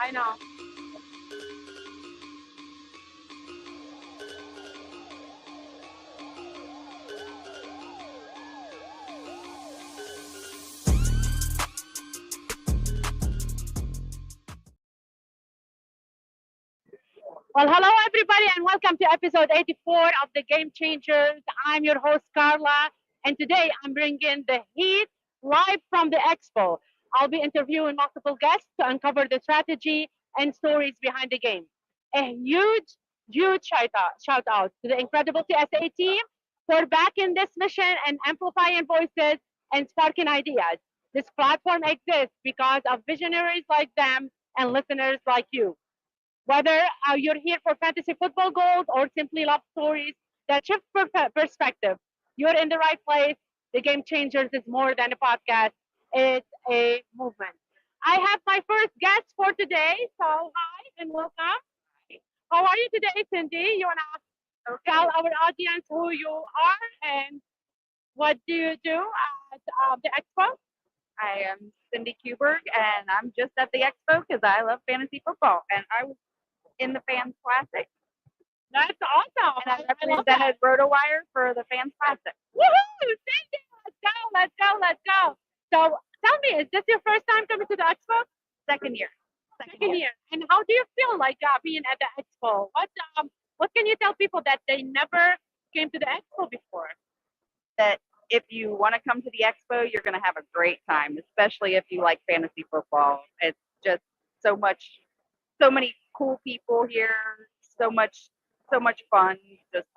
I know. Well, hello everybody, and welcome to episode 84 of the Game Changers. I'm your host Carla, and today I'm bringing the heat live from the expo. I'll be interviewing multiple guests to uncover the strategy and stories behind the game. A huge shout out to the incredible TSA team for backing this mission and amplifying voices and sparking ideas. This platform exists because of visionaries like them and listeners like you. Whether you're here for fantasy football goals or simply love stories that shift perspective, you're in the right place. The Game Changers is more than a podcast, it's a movement. I have my first guest for today. So, hi and welcome. How are you today, Cindy? You want to tell our audience who you are and what do you do at the expo? I am Cindy Kuberg, and I'm just at the expo because I love fantasy football. And I was in the Fans Classic, That's awesome. and I I love that. represented RotoWire for the Fans Classic. Woohoo! Cindy, let's go, let's go, let's go. So tell me, is this your first time coming to the expo? Second year. Second year. And how do you feel like being at the expo? What can you tell people that they never came to the expo before? That if you want to come to the expo, you're going to have a great time, especially if you like fantasy football. It's just so many cool people here, so much fun, just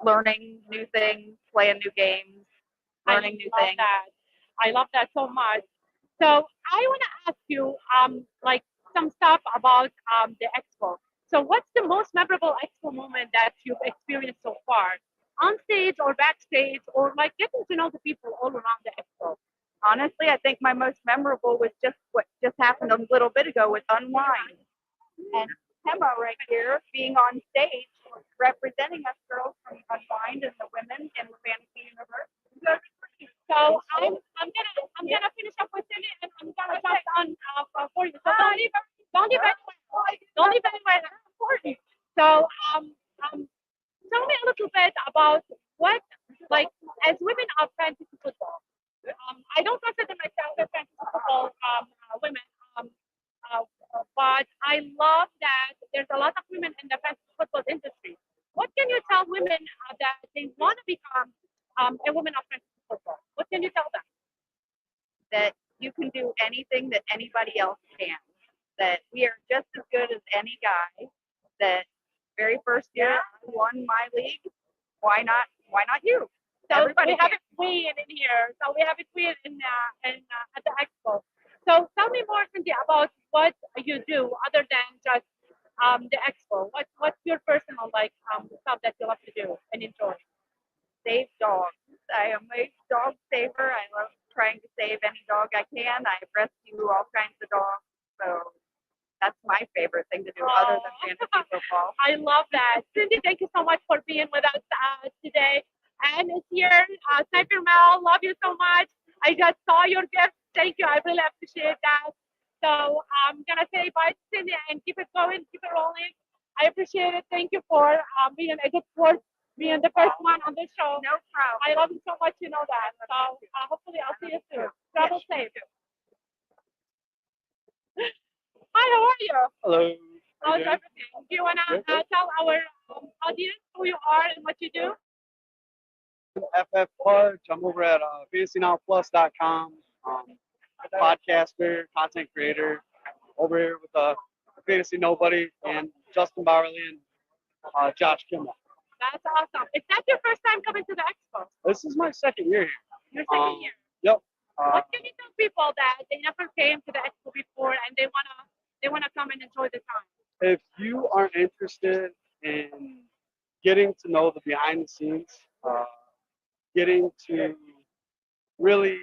learning new things, playing new games, learning new things. I love that so much. So I want to ask you, like some stuff about the expo. So what's the most memorable expo moment that you've experienced so far, on stage or backstage, or like getting to know the people all around the expo? Honestly, I think my most memorable was just what just happened a little bit ago with Unwind. And Emma right here being on stage representing us girls from Unwind and the women in the fantasy universe. So I'm gonna finish up with Cindy and I'm gonna jump on for you. So don't leave anywhere. Don't leave anywhere. That's important. So tell me a little bit about what, like, as women of fantasy football. I don't consider myself a fantasy football women, but I love that there's a lot of women in the fantasy football industry. What can you tell women that they want to become a woman of fantasy football? What can you tell them? That you can do anything that anybody else can. That we are just as good as any guy. That very first year I won my league. Why not you? So Everybody we have can. a queen in here. So we have a queen in at the expo. So tell me more, Cindy, about what you do other than just the expo. What's your personal stuff that you love to do and enjoy? Save dogs. I am a dog saver. I love trying to save any dog I can. I rescue all kinds of dogs. So that's my favorite thing to do other than fantasy football. I love that. Cindy, thank you so much for being with us today. And it's here, Sniper Mel, love you so much. I just saw your gift. Thank you. I really appreciate that. So I'm going to say bye to Cindy and keep it going, keep it rolling. I appreciate it. Thank you for being a good sport, being the first one on the show. No problem. I love you so much, you know that. So hopefully I'll see you soon. Travel safe. Hi, how are you? Hello. How's everything? Do you want to tell our audience who you are and what you do? FF Pudge. I'm over at fantasynowplus.com. Podcaster, content creator. Over here with Fantasy Nobody and Justin Bowerly and Josh Kimmel. That's awesome. Is that your first time coming to the expo? This is my second year here. Your second year? Yep. What can you tell people that they never came to the expo before and they wanna come and enjoy the time? If you are interested in getting to know the behind the scenes, getting to really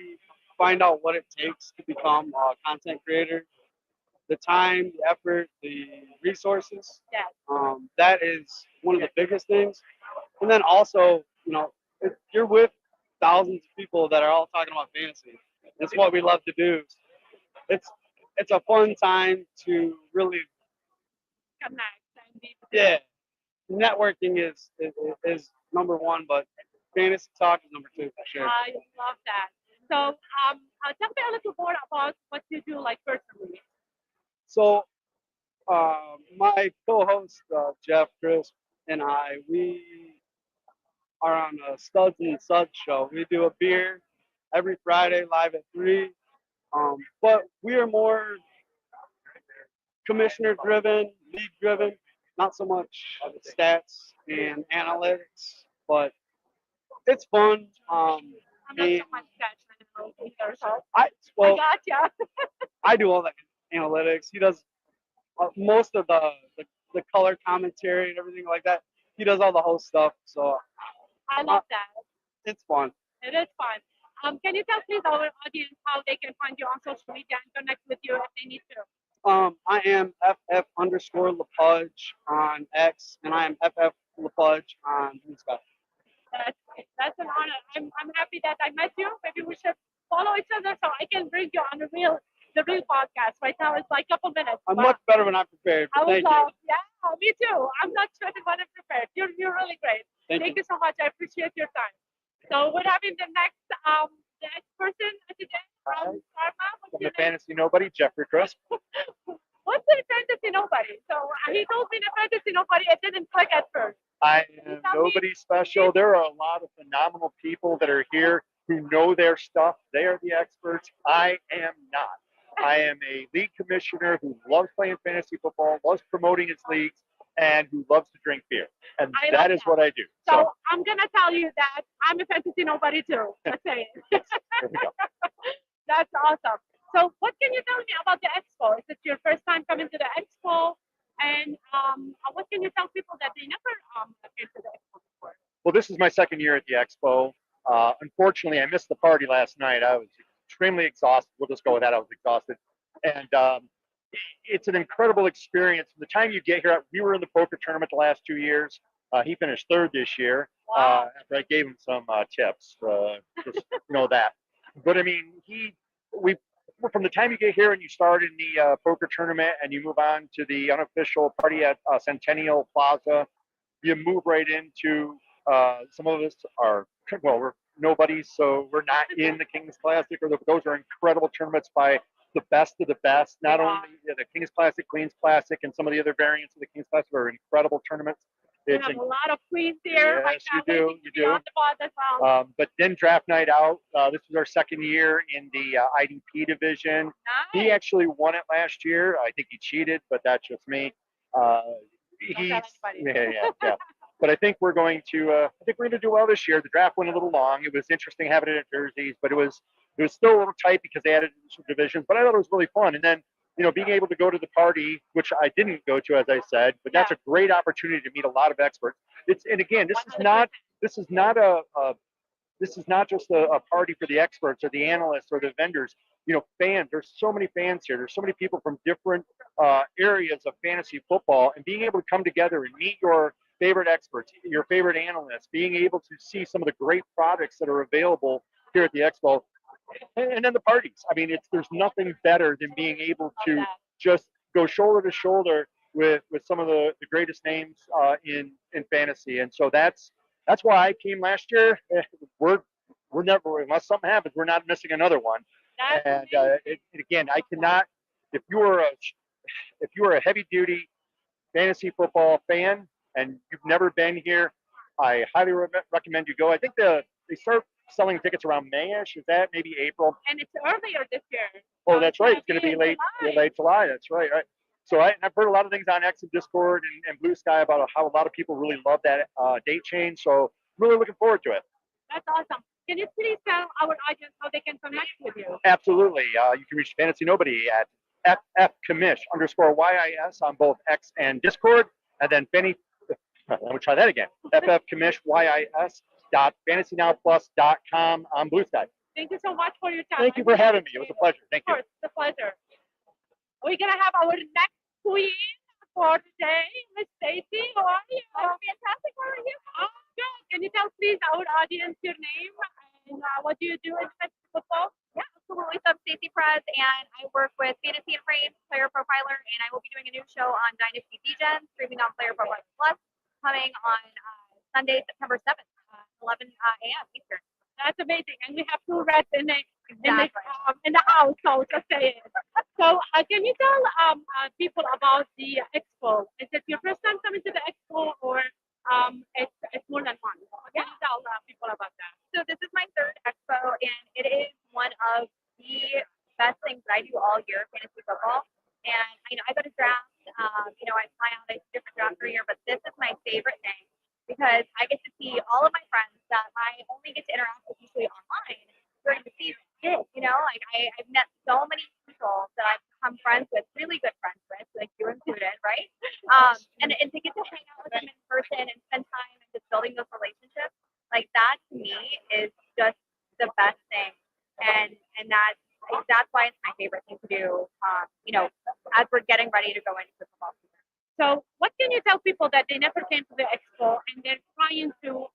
find out what it takes to become a content creator, the time, the effort, the resources, Yes. that is one of the biggest things. And then also, if you're with thousands of people that are all talking about fantasy, it's what we love to do. It's it's a fun time to really, connect and be yeah. Networking is number one, but fantasy talk is number two for sure. I love that. So, tell me a little more about what you do, like personally. So my co-host Jeff, Chris, and we are on a Studs and Suds show. We do a beer every Friday live at 3. But we are more commissioner driven, league driven, not so much stats and analytics, but it's fun. I'm not And so much catch either, so I I well, gotcha. I do all the analytics. He does most of the color commentary and everything like that. He does all the host stuff, so I uh, love that. it's fun. It is fun. Can you tell please our audience how they can find you on social media and connect with you if they need to? I am FF underscore Lepudge on X, and I am FF Lepudge on Blue Sky. That's an honor. I'm happy that I met you. Maybe we should follow each other so I can bring you on the real podcast. Right now it's like a couple minutes. I'm but much better when I'm prepared. I would Thank you. love, yeah, me too. I'm not sure when I'm prepared. You're really great. Thank You so much. I appreciate your time. So we're having the next person today from Karma. What's I'm your the name? fantasy nobody, Jeffrey Crisp. What's the fantasy nobody? So he told me the fantasy nobody. It didn't click at first. I you am tell me? nobody special. There are a lot of phenomenal people that are here who know their stuff. They are the experts. I am not. I am a league commissioner who loves playing fantasy football, loves promoting his leagues, and who loves to drink beer. And I love that is that. what I do. So I'm gonna tell you that I'm a fantasy nobody too. Let's say it. there we go. That's awesome. So what can you tell me about the expo? Is it your first time coming to the expo? And what can you tell people that they never came to the expo before? Well, this is my second year at the expo. Unfortunately, I missed the party last night. I was extremely exhausted. We'll just go with that. I was exhausted. And it's an incredible experience. From the time you get here, we were in the poker tournament the last 2 years. He finished third this year. Wow. After I gave him some tips, just know that. But I mean, we from the time you get here and you start in the poker tournament and you move on to the unofficial party at Centennial Plaza, you move right into some of us are we're nobodies, so we're not in the King's Classic. Or those are incredible tournaments by the best of the best. Not Yeah. only the King's Classic, Queen's Classic, and some of the other variants of the King's Classic are incredible tournaments. We It's have a lot of queens here right Yes, now you do, waiting to you be do. on the pod as well. but then draft night out. This was our second year in the IDP division. He Nice. actually won it last year. I think he cheated, but that's just me. Don't tell anybody. Yeah. But I think we're going to. I think we're going to do well this year. The draft went a little long. It was interesting having it at Jerseys, but it was still a little tight because they added some divisions. But I thought it was really fun. And then being able to go to the party, which I didn't go to, as I said, but that's a great opportunity to meet a lot of experts. And again, this is not this is not just a party for the experts or the analysts or the vendors. Fans. There's so many fans here. There's so many people from different areas of fantasy football, and being able to come together and meet your favorite experts, your favorite analysts, being able to see some of the great products that are available here at the expo, and then the parties. I mean, there's nothing better than being able to just go shoulder to shoulder with some of the greatest names in fantasy. And so that's why I came last year. We're never, unless something happens, we're not missing another one. And again, I cannot. If you are a heavy duty fantasy football fan and you've never been here, I highly recommend you go. I think they start selling tickets around Mayish. Is that maybe April? And it's earlier this year. Oh, that's right. It's going to be in late July. That's right. So I've heard a lot of things on X and Discord and Blue Sky about how a lot of people really love that date change. So really looking forward to it. That's awesome. Can you please tell our audience how they can connect with you? Absolutely. You can reach Fantasy Nobody at ffcommish_YIS on both X and Discord. And then let me try that again. ffcommish_YIS.fantasynowplus.com on Blue Sky. Thank you so much for your time. Thank you for having me. It was a pleasure. Thank you. Of course, it's a pleasure. We're going to have our next queen for today, Miss Stacy. How are you? I'm fantastic. How are you? Oh, good. Can you tell, please, our audience your name and what do you do in fantasy football? Yeah, absolutely. So I'm Stacey Price. Perez, and I work with Fantasy and Frame, Player Profiler, and I will be doing a new show on Dynasty Degen, streaming on Player Profiler Plus, coming on Sunday, September 7th, 11 a.m. Eastern. That's amazing. And we have two reps Exactly. in the house, so just say it. So can you tell people about the expo? Is it your first time coming to the expo, or it's more than one? Can you tell people about that? So this is my third expo, and it is one of the best things that I do all year, fantasy football. And I go to drafts. I fly out to different drafts every year, but this is my favorite thing because I get to see all of my friends that I only get to interact with usually online during the season. I've met so many people that I've become friends with, really good friends with, like you included, right? And to get to hang out with them in person and spend time and just building those relationships, like that to me is just the best thing, and that's why it's my favorite thing to do. As we're getting ready to go into the football season. So what can you tell people that they never came to the expo and they're trying to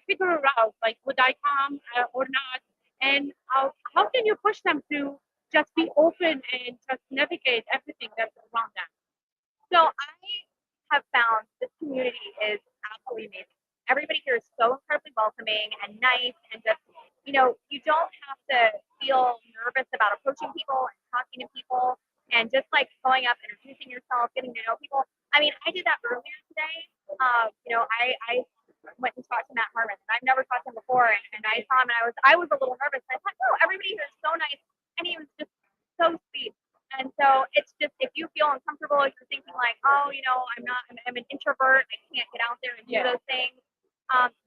figure it out, like would I come or not? And how can you push them to just be open and just navigate everything that's around them? So I have found this community is absolutely amazing. Everybody here is so incredibly welcoming and nice, and just you don't have to feel nervous about approaching people and talking to people, and just like going up, introducing yourself, getting to know people. I mean, I did that earlier today. I went and talked to Matt Harmon, and I've never talked to him before, and I saw him, and I was a little nervous. And I thought, no, everybody here is so nice, and he was just so sweet. And so it's just if you feel uncomfortable, if you're thinking like, oh, I'm an introvert, I can't get out there and do those things.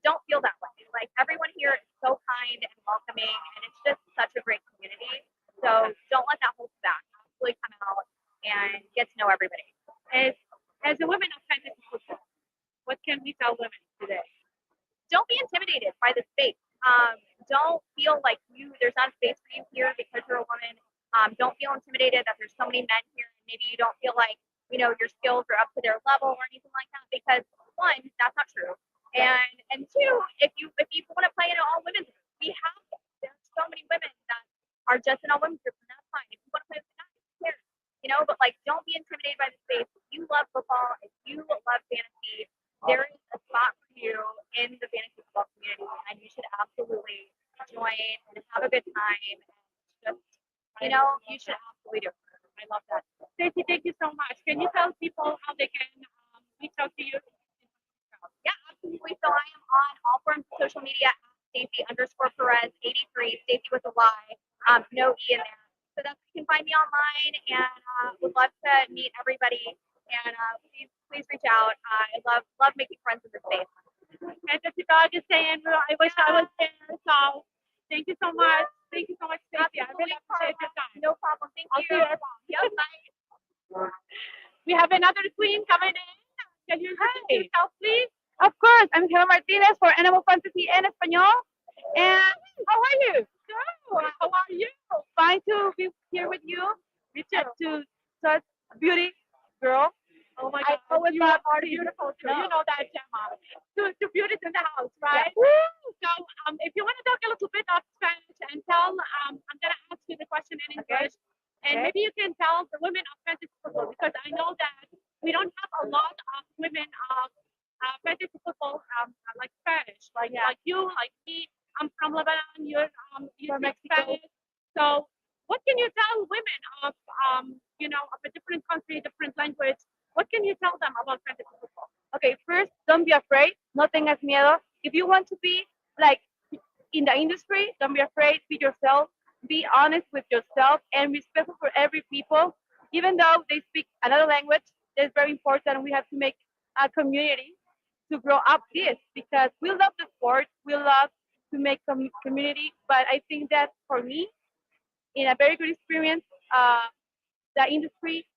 Don't feel that way. Like everyone here is so kind and welcoming, and it's just such a great community. So don't let that hold you back. Absolutely come out and get to know everybody. As a woman of fantasy football, what can we tell women today? Don't be intimidated by the space. Don't feel like there's not a space for you here because you're a woman. Don't feel intimidated that there's so many men here, and maybe you don't feel like your skills are up to their level or anything like that. Because one, that's not true, and two, if you want to play in an all women's group, there's so many women that are just in all women's groups, and that's fine. If you want to play with the guys, who cares? But like, don't be intimidated by the space. If you love football, if you love fantasy, there is a spot for you in the fantasy football community, and you should absolutely join and have a good time. And just, you should absolutely do it. I love that. Stacey, thank you so much. Can you tell people how they can reach out to you? Yeah, absolutely. So I am on all forms of social media at Stacey_Perez 83, Stacey with a Y, no E in there. So that's you can find me online, and would love to meet everybody. And please reach out. I love making friends in this space. And the dog is saying, I wish I was there. So thank you so much. Thank you so much, Stacey. I really appreciate your time. No problem. Thank I'll you. see you around. Yep, bye. We have another queen coming in. Can you introduce yourself, please? Of course, I'm Gemma Martinez for Animal Fantasy en Español. And how are you? Good. How are you? Fine to be here with you. Me too. To such beauty girl. Oh my I God. always You love are beauty. beautiful too. No. You know that, Gemma. Two beauties in the house, right? Yeah. So if you want to talk a little bit of Spanish and tell, I'm going to ask you the question in English. And maybe you can tell the women of fantasy football, because I know that we don't have a lot of women of fantasy football like Spanish, like you, like me. I'm from Lebanon. You From speak Mexico. Spanish. So what can you tell women of of a different country, different language? What can you tell them about fantasy football? Okay, first, don't be afraid. No tengas miedo. If you want to be like in the industry, don't be afraid. Be yourself. Be honest with yourself and respectful for every people. Even though they speak another language, that's very important. We have to make a community to grow up this because we love the sport. We love to make community. But I think that for me, in a very good experience, the industry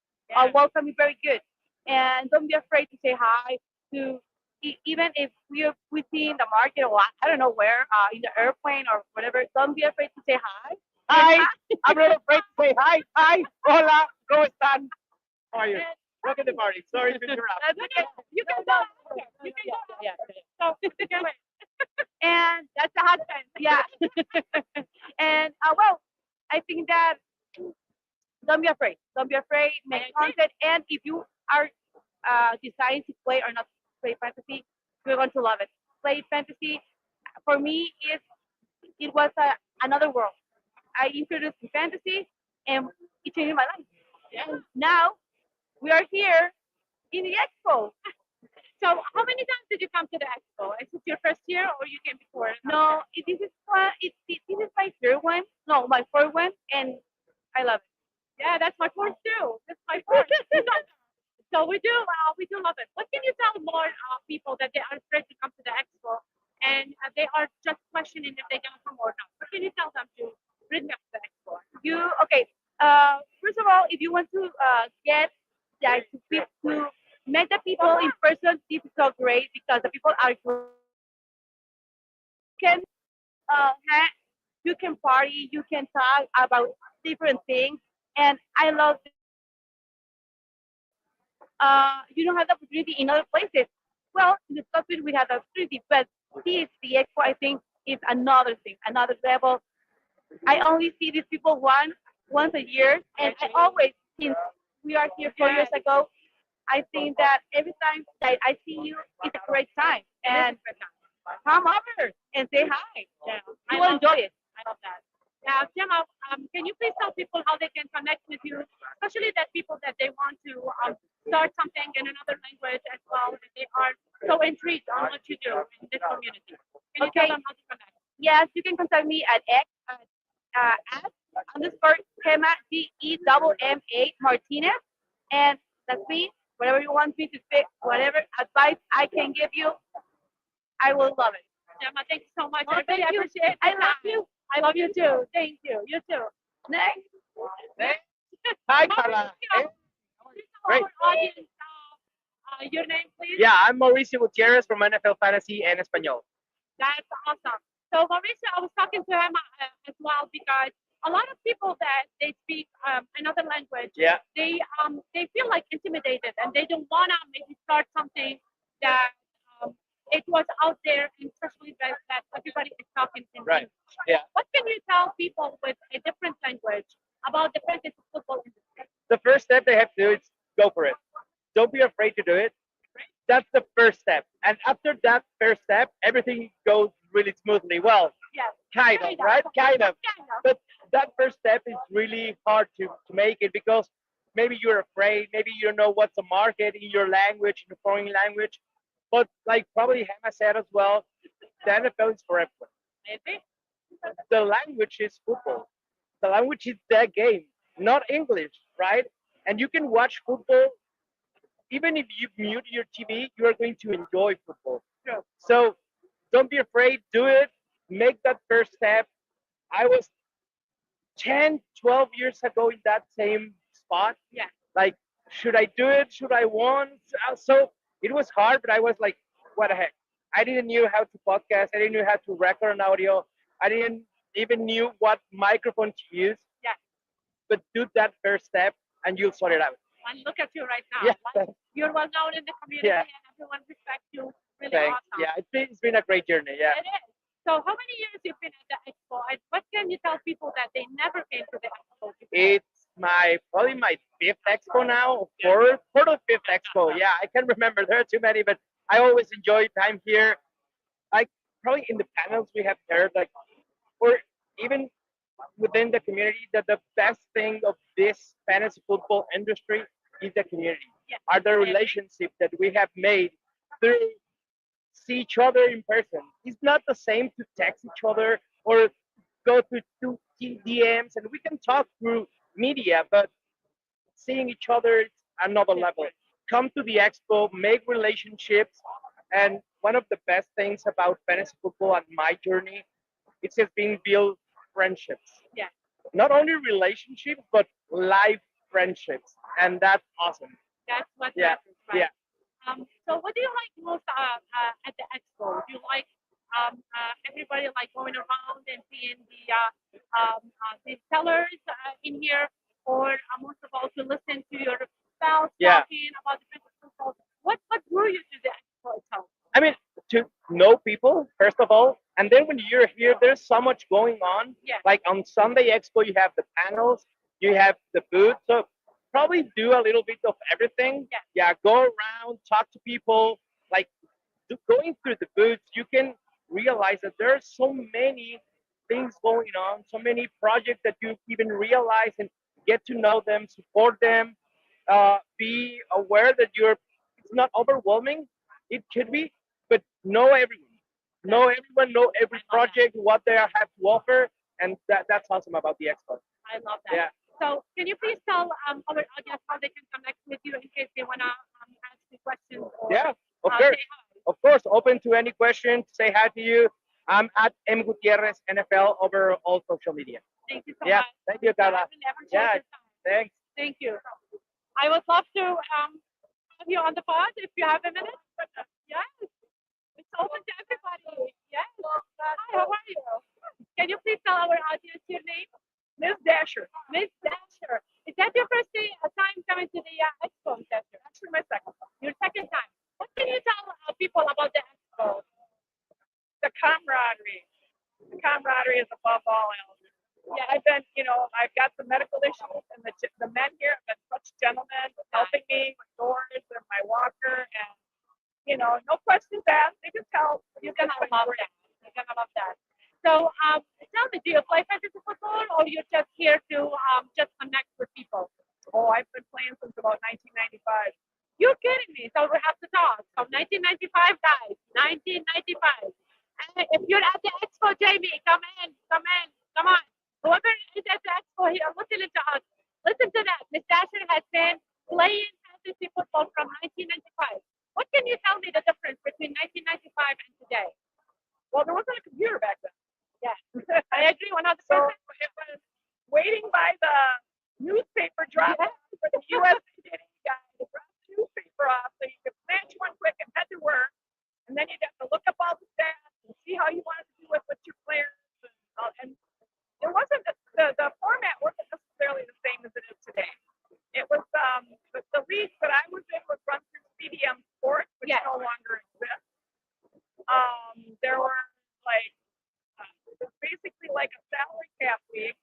welcome me very good. And don't be afraid to say hi to even if we see in the market or I don't know where in the airplane or whatever. Don't be afraid to say hi. Hi, I'm not afraid to say hi. Hi, hola, ¿cómo están? How are you? Welcome to the party. Sorry to interrupt. That's okay. You can go after. You can go Yeah. after. So And that's a husband. yeah. And well, I think that Don't be afraid. Don't be afraid. Make content, and if you are deciding to play or not play fantasy, you're going to love it. Play fantasy for me is it was another world. I introduced in fantasy, and it changed my life. Yeah. Now we are here in the expo. So how many times did you come to the expo? Is it your first year or you came before? No, this is one. This is my third one. No, my fourth one, and I love it. Yeah, that's my fourth too. That's my fourth. So we do love it. What can you tell more people that they are afraid to come to the expo and they are just questioning if they're gonna come or not? What can you tell them to bring them to the expo? You okay? First of all, if you want to get like to meet the people in person, this is so great because the people are great. Can you can party, you can talk about different things, and I love you don't have the opportunity in other places. Well, in the Scotland we have the opportunity, but this the expo I think is another thing, another level. I only see these people once a year, and I always since we are here 4 years ago, I think that every time that I see you, it's a great time, and come over and say hi. Yeah, You will enjoy it. I love that. Now, Gemma, can you please tell people how they can connect with you, especially that people that they want to start something in another language as well, and they are so intrigued on what you do in this community. Can you tell Okay. them how to connect? Yes, you can contact me at x at underscore Gemma GEMMA Martinez, and that's me. Whatever you want me to speak, whatever advice I can give you, I will love it. Gemma, thank you so much. Oh, I really thank you. appreciate I the love time. you. I love you too. Thank you. You too. Next. Hi, Carla. Mauricio, please tell Great. our audience your name, please. Yeah, I'm Mauricio Gutierrez from NFL Fantasy and Espanol. That's awesome. So Mauricio, I was talking to him as well because a lot of people that they speak another language, Yeah. they feel like intimidated and they don't wanna maybe start something that it was out there, and especially that everybody is talking in Right. English. Yeah. What can you tell people with a different language about the fantasy football industry? The first step they have to do is go for it. Don't be afraid to do it. That's the first step. And after that first step, everything goes really smoothly. Well, Yes. kind of, right? Kind of. But that first step is really hard to make it because maybe you're afraid, maybe you don't know what's the market in your language, in a foreign language. But like probably Hannah said as well, the NFL is for everyone. Maybe. The language is football. The language is the game, not English, right? And you can watch football even if you mute your TV, you are going to enjoy football. True. So don't be afraid, do it, make that first step. I was 10, 12 years ago in that same spot. Yeah. Like, should I do it? Should I want? So it was hard, but I was like, what the heck? I didn't knew how to podcast. I didn't know how to record an audio. I didn't even knew what microphone to use. Yeah. But do that first step and you'll sort it out. And look at you right now. Yeah. Like, you're well known in the community Yeah. and everyone respects you. Really Thanks. awesome. Yeah, it's been a great journey. Yeah. It is. So how many years you've been at the expo? And what can you tell people that they never came to the expo before? It's probably my fifth expo now, fourth or fifth expo. Yeah, I can't remember. There are too many, but I always enjoy time here. Like probably in the panels we have heard, like, or even within the community, that the best thing of this fantasy football industry is the community. Yeah. Are the relationships that we have made through see each other in person. It's not the same to text each other or go through two DMs, and we can talk through media, but seeing each other is another level. Come to the expo, make relationships, and one of the best things about fantasy football and my journey, it has been build friendships. Yeah. Not only relationships, but life friendships, and that's awesome. That's what Yeah. matters, right? Yeah. So what do you like most at the expo? Do you like everybody like going around and seeing the sellers in here, or most of all to listen to your spouse Yeah. talking about the business football? What drew you to the expo itself? I mean, to know people first of all, and then when you're here, there's so much going on. Yeah. Like on Sunday Expo, you have the panels, You have the booth. So probably do a little bit of everything. Yeah, go around, talk to people. Like going through the booths, you can realize that there are so many things going on, so many projects that you even realize and get to know them, support them, be aware that you're. It's not overwhelming. It could be, but know everyone, know every project, what they have to offer, and that's awesome about the expo. I love that. Yeah. So can you please tell our audience how they can connect with you in case they want to ask you questions or Yeah, of say course. hi? Of course, open to any question. Say hi to you. I'm at M Gutierrez NFL over all social media. Thank you so Yeah, much. thank you, Carla. I really appreciate Yeah, your time. thanks. Thank you. I would love to have you on the pod if you have a minute. Yes, it's open to everybody. Yes. Hi, how are you? Can you please tell our audience your name? Miss Dasher. Miss Dasher. Is that your first day, time coming to the expo, Miss Dasher? Actually, my second. Your second time. What can you tell people about the expo? The camaraderie. The camaraderie is above all else. Yeah. I've got some medical issues, and the men here have been such gentlemen, helping me with doors and my walker, and no questions asked. They just help. You're gonna love that. You're gonna love that. So, tell me, do you play fantasy football, or you're just here to just connect with people? Oh, I've been playing since about 1995. You're kidding me. So we have to talk. From 1995, guys. 1995. And if you're at the expo, Jamie, come in, come in, come on. Whoever is at the expo here, listening to us, listen to that. Miss Dasher has been playing fantasy football from 1995. What can you tell me the difference between 1995 and today? Well, there wasn't a computer back then. Yeah, I agree 100%. So it was waiting by the newspaper drop for the USA guy to drop the newspaper off so you could snatch one quick and head to work. And then you'd have to look up all the stats and see how you wanted to do it with your players. And it wasn't the format wasn't necessarily the same as it is today. It was the league that I was in was run through CDM Sports, which no longer exists. There were like it was basically like a salary cap league,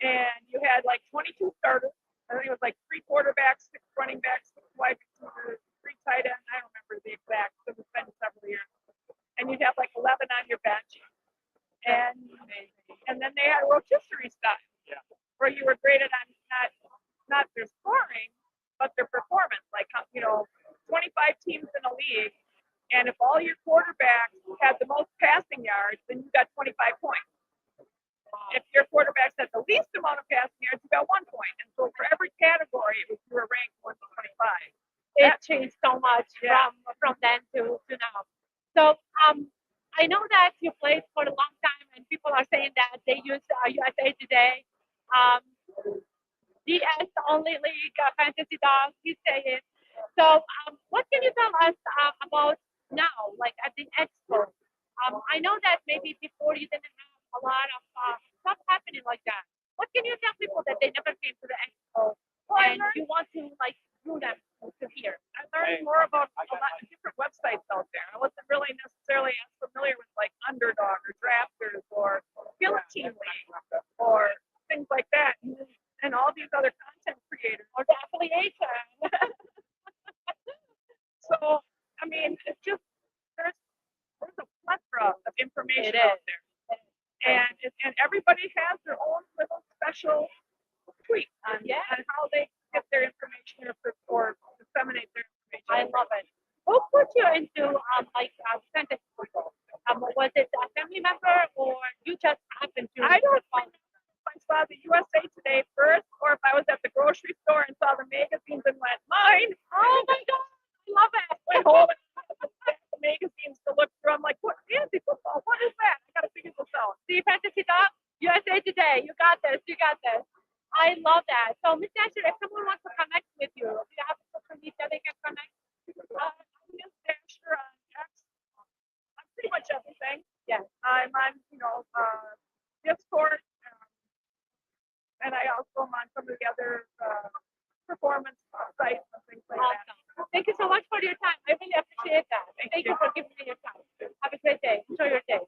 and you had like 22 starters. I think it was like 3 quarterbacks, 6 running backs, 6 wide receivers, 3 tight ends. I don't remember the exact because it's been several years. And you'd have like 11 on your bench, and then they had a rotisserie style, where you were graded on not their scoring, but their performance. Like 25 teams in a league, and if all your quarterbacks had the most passing yards, then you got 25 points. If your quarterbacks had the least amount of passing yards, you got 1 point. And so for every category, you were ranked 1 to 25. It changed so much from then to now. So I know that you played for a long time, and people are saying that they use USA Today. DS only league, fantasy dogs, he's saying. So what can you tell us about now, like at the expo? I know that maybe before you didn't have a lot of stuff happening like that. What can you tell people that they never came to the expo and you want to like do them to here? I learned more about a lot of different websites out there. I wasn't really necessarily as familiar with like Underdog or Drafters or Guillotine League or things like that, and all these other content creators Or the affiliation. So I mean, it's just there's a plethora of information It out is. there, and everybody has their own little special tweak on how they get their information or disseminate their information. I love it. Who put you into fantasy football? Was it a family member or you just happened to? I don't remember if I saw the USA Today first, or if I was at the grocery store and saw the magazines and went, mine. Oh my God, I love it. Went home and the magazines to look through. I'm like, what fantasy football? What is that? I gotta figure this out. See, fantasy dog, USA Today. You got this. You got this. I love that. So, Miss Dasher, if someone wants to connect with you, do you have social media they can connect? I'm Miss Dasher on X. On pretty much everything. Yeah. I'm on, Discord, and I also am on some of the other performance sites and things like that. Awesome. Thank you so much for your time. I really appreciate that. Thank you for giving me your time. Have a great day. Enjoy your day.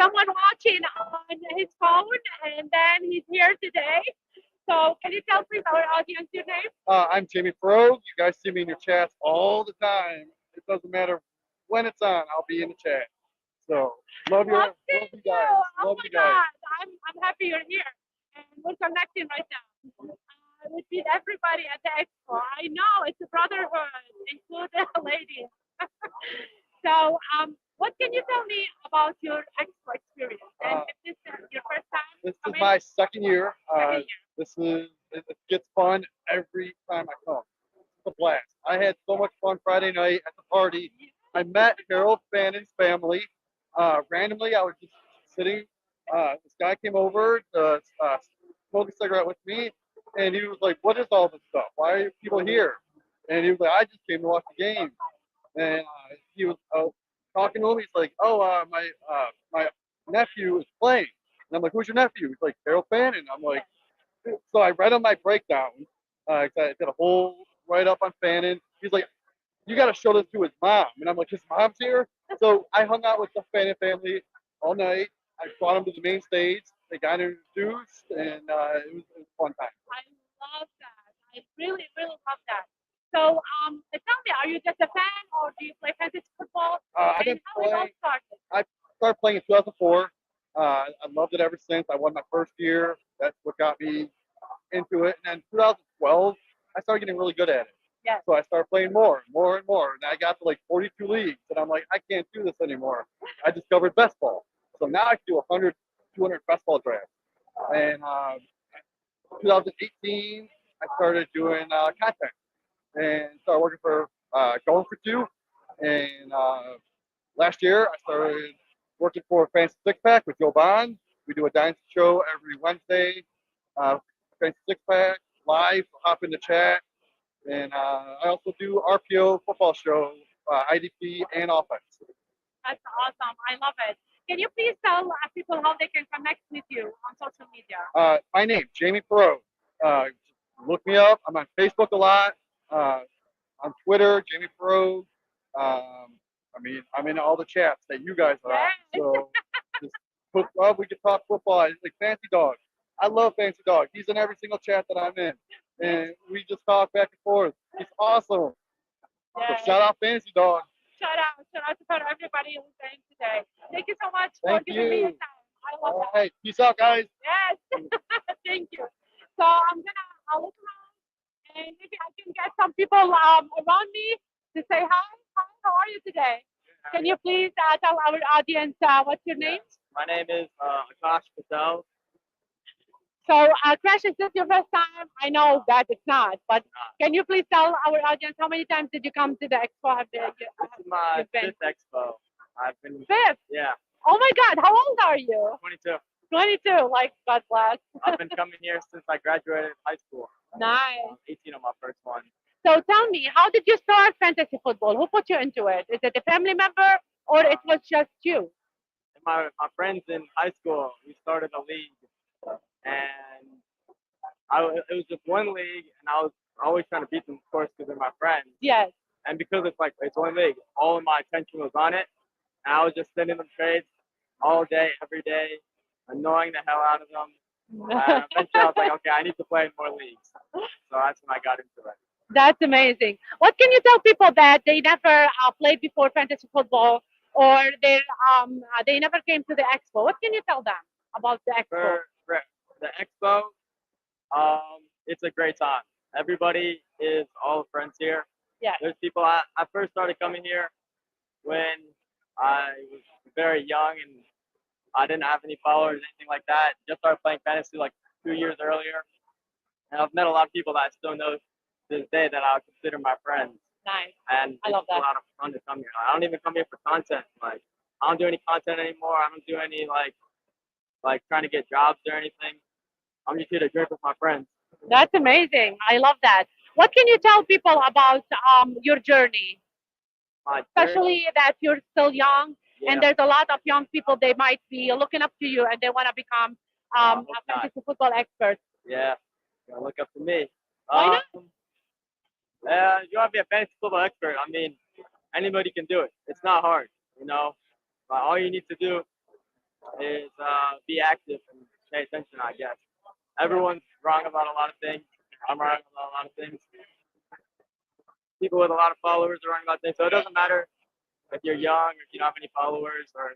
Someone watching on his phone, and name? I'm Jamie Pro. You guys see me in your chats all the time. It doesn't matter when it's on. I'll be in the chat. So Love love seeing you you. guys. Oh Love my you guys. God. I'm happy you're here. And we're connecting right now. We meet everybody at the expo. I know it's a brotherhood, including ladies. So, what can you tell me about your expo experience? And Uh, if this is your first time This is coming, my second year. second year. This is it gets fun every time I come. It's a blast. I had so much fun Friday night at the party. I met Harold Fannon's family. Randomly, I was just sitting. This guy came over to smoke a cigarette with me, and he was like, "What is all this stuff? Why are people here?" And he was like, "I just came to watch the game." And he was talking to him. He's like, "Oh, my nephew is playing." And I'm like, "Who's your nephew?" He's like, "Harold Fannin." I'm like, so I read on my breakdown. 'Cause I did a whole write up on Fannin. He's like, "You got to show this to his mom." And I'm like, "His mom's here." So I hung out with the Fannin family all night. I brought him to the main stage. They got introduced, and it was a fun time. I love that. I really, really love that. So, tell me, are you just a fan or do you play fantasy football? I've And been how it all playing. started? I started playing in 2004. I loved it ever since. I won my first year. That's what got me into it. And then 2012, I started getting really good at it. Yes. So I started playing more, more and more. And I got to like 42 leagues. And I'm like, I can't do this anymore. I discovered best ball. So now I can do 100, 200 best ball drafts. And 2018, I started doing content and started working for Going for Two. And last year, I started working for Fancy Six Pack with Joe Bond. We do a dynasty show every Wednesday. Fancy Six Pack live. Hop in the chat, and I also do RPO football show, IDP and offense. That's awesome. I love it. Can you please tell people how they can connect with you on social media? My name, Jamie Perot. Look me up. I'm on Facebook a lot. On Twitter, Jamie Perot. I'm in all the chats that you guys are on. Yes. So just put up. We can talk football. It's like Fancy Dog. I love Fancy Dog. He's in every single chat that I'm in, and we just talk back and forth. He's awesome. So Yes. shout out Fancy Dog. Shout out for everybody who's saying today. Thank you so much for Thank giving me your you. time. I love All that. right, peace out, guys. Yes. Thank you. So I'll look around and maybe I can get some people around me to say hi. Hi, how are you today? Can you please tell our audience what's your name? My name is Akash Patel. So, Crash, is this your first time? I know that it's not, but can you please tell our audience how many times did you come to the expo? This is my You've been? fifth expo. I've been, Fifth? yeah, Oh my God, how old are you? 22. 22, like, God bless. I've been coming here since I graduated high school. Nice. 18 on my first one. So tell me, how did you start fantasy football? Who put you into it? Is it a family member or it was just you? And my friends in high school, we started a league, and it was just one league, and I was always trying to beat them, of course, because they're my friends. Yes. And because it's one league, all of my attention was on it, and I was just sending them trades all day, every day, annoying the hell out of them. And eventually, I was like, okay, I need to play in more leagues. So that's when I got into it. That's amazing. What can you tell people that they never played before fantasy football or they never came to the expo? What can you tell them about the expo? For the expo, it's a great time. Everybody is all friends here. Yeah. There's people. I first started coming here when I was very young and I didn't have any followers, anything like that. Just started playing fantasy like 2 years earlier, and I've met a lot of people that I still know to this day that I would consider my friends. Nice. And I it's love just a that. lot of fun to come here. I don't even come here for content. Like I don't do any content anymore. I don't do any like trying to get jobs or anything. I'm just here to drink with my friends. That's amazing. I love that. What can you tell people about your journey, My especially that you're still young yeah, and there's a lot of young people they might be looking up to you and they want to become hope a not. fantasy football expert. Yeah, you look up to me. Why not? You want to be a fantasy football expert? I mean, anybody can do it. It's not hard, you know. But all you need to do is be active and pay attention. I guess everyone's wrong about a lot of things. I'm wrong about a lot of things. People with a lot of followers are wrong about things. So it doesn't matter if you're young or if you don't have any followers or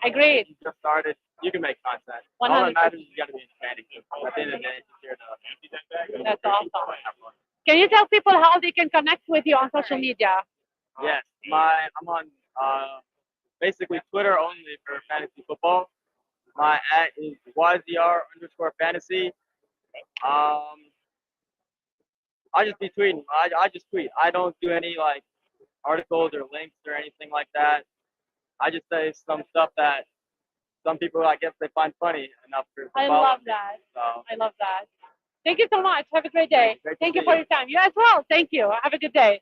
Agreed. you just started. You can make content. 100%. All that matters is you got to be entertaining. At the end of the day, just here to. That's awesome. Can you tell people how they can connect with you on social media? Yes, I'm on basically Twitter only for fantasy football. My @ is YZR_fantasy. I just be tweeting. I just tweet. I don't do any like articles or links or anything like that. I just say some stuff that some people I guess they find funny enough to I follow love me. that. So I love that. Thank you so much. Have a great day. Great to Thank you see for you. your time. You as well. Thank you. Have a good day.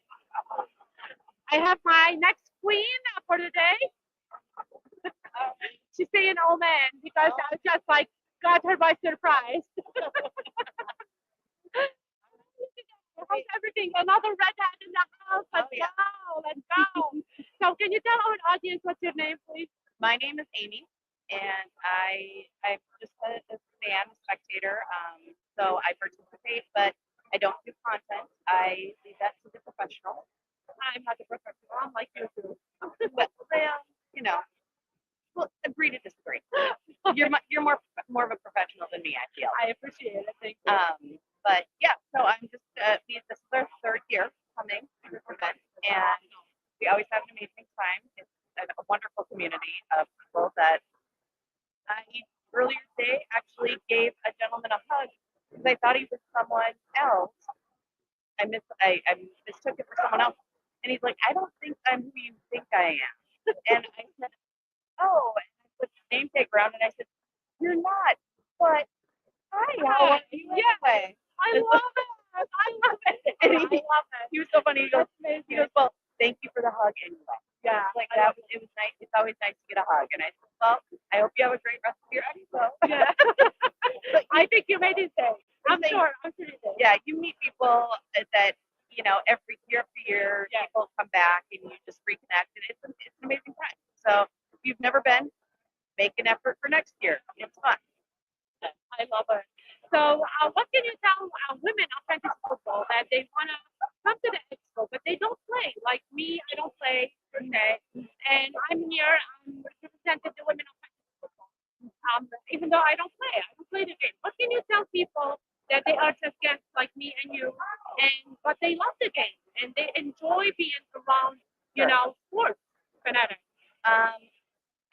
I have my next queen for the day. She's saying "oh man" because I just like got her by surprise. How's everything? Another redhead in the house. Let's go. Let's go. So can you tell our audience what's your name, please? My name is Amy, and I'm just a fan, a spectator. So I participate, but I don't do content. I leave that to the professional. I'm not a professional. I'm like you too. But well, you know, we'll agree to disagree. You're more of a professional than me, I feel. I appreciate it. Thank you. But yeah, so I'm just this is our third year coming to this event, and we always have an amazing time. It's a wonderful community of people that I earlier today actually gave a gentleman a hug because I thought he was someone else. I mistook it for someone else, and he's like, I don't think I'm who you think I am. And I said, oh, and I put his name tag around, and I said, you're not, but hi, how are you anyway? I love it. I love it. And I love it. he was so funny. That's amazing. He goes, well, thank you for the hug anyway. Yeah. Like that was, it was nice. It's always nice to get a hug. And I said, well, I hope you have a great rest of your expo. Yeah. I think you made it day. I'm sure you did. Yeah, you meet people that, every year after year, Yeah. people come back and you just reconnect. And it's an amazing time. So if you've never been, make an effort for next year. It's fun. I love it. So, what can you tell women of fantasy football that they want to come to the expo, but they don't play? Like me, I don't play per se, and I'm here. I'm representing the women of fantasy football. Even though I don't play the game. What can you tell people that they are just guests like me and you, but they love the game and they enjoy being around, sports fanatics?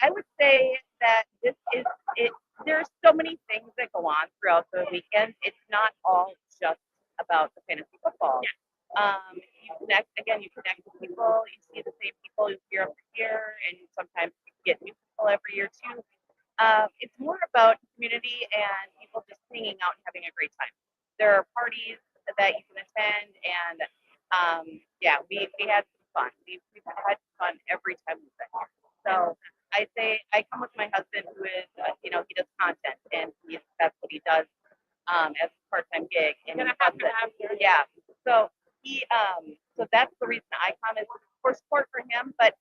I would say that this is it. There's so many things that go on throughout the weekend. It's not all just about the fantasy football. You connect again. You connect with people. You see the same people year after year, and sometimes you get new people every year too. It's more about community and people just hanging out and having a great time. There are parties that you can attend, and yeah, we had some fun. We've had fun every time we've been here. So I say I come with my husband, who is he does content, and that's what he does as a part-time gig. And Gonna he have loves to it. have your Yeah. So so that's the reason I come is for support for him. But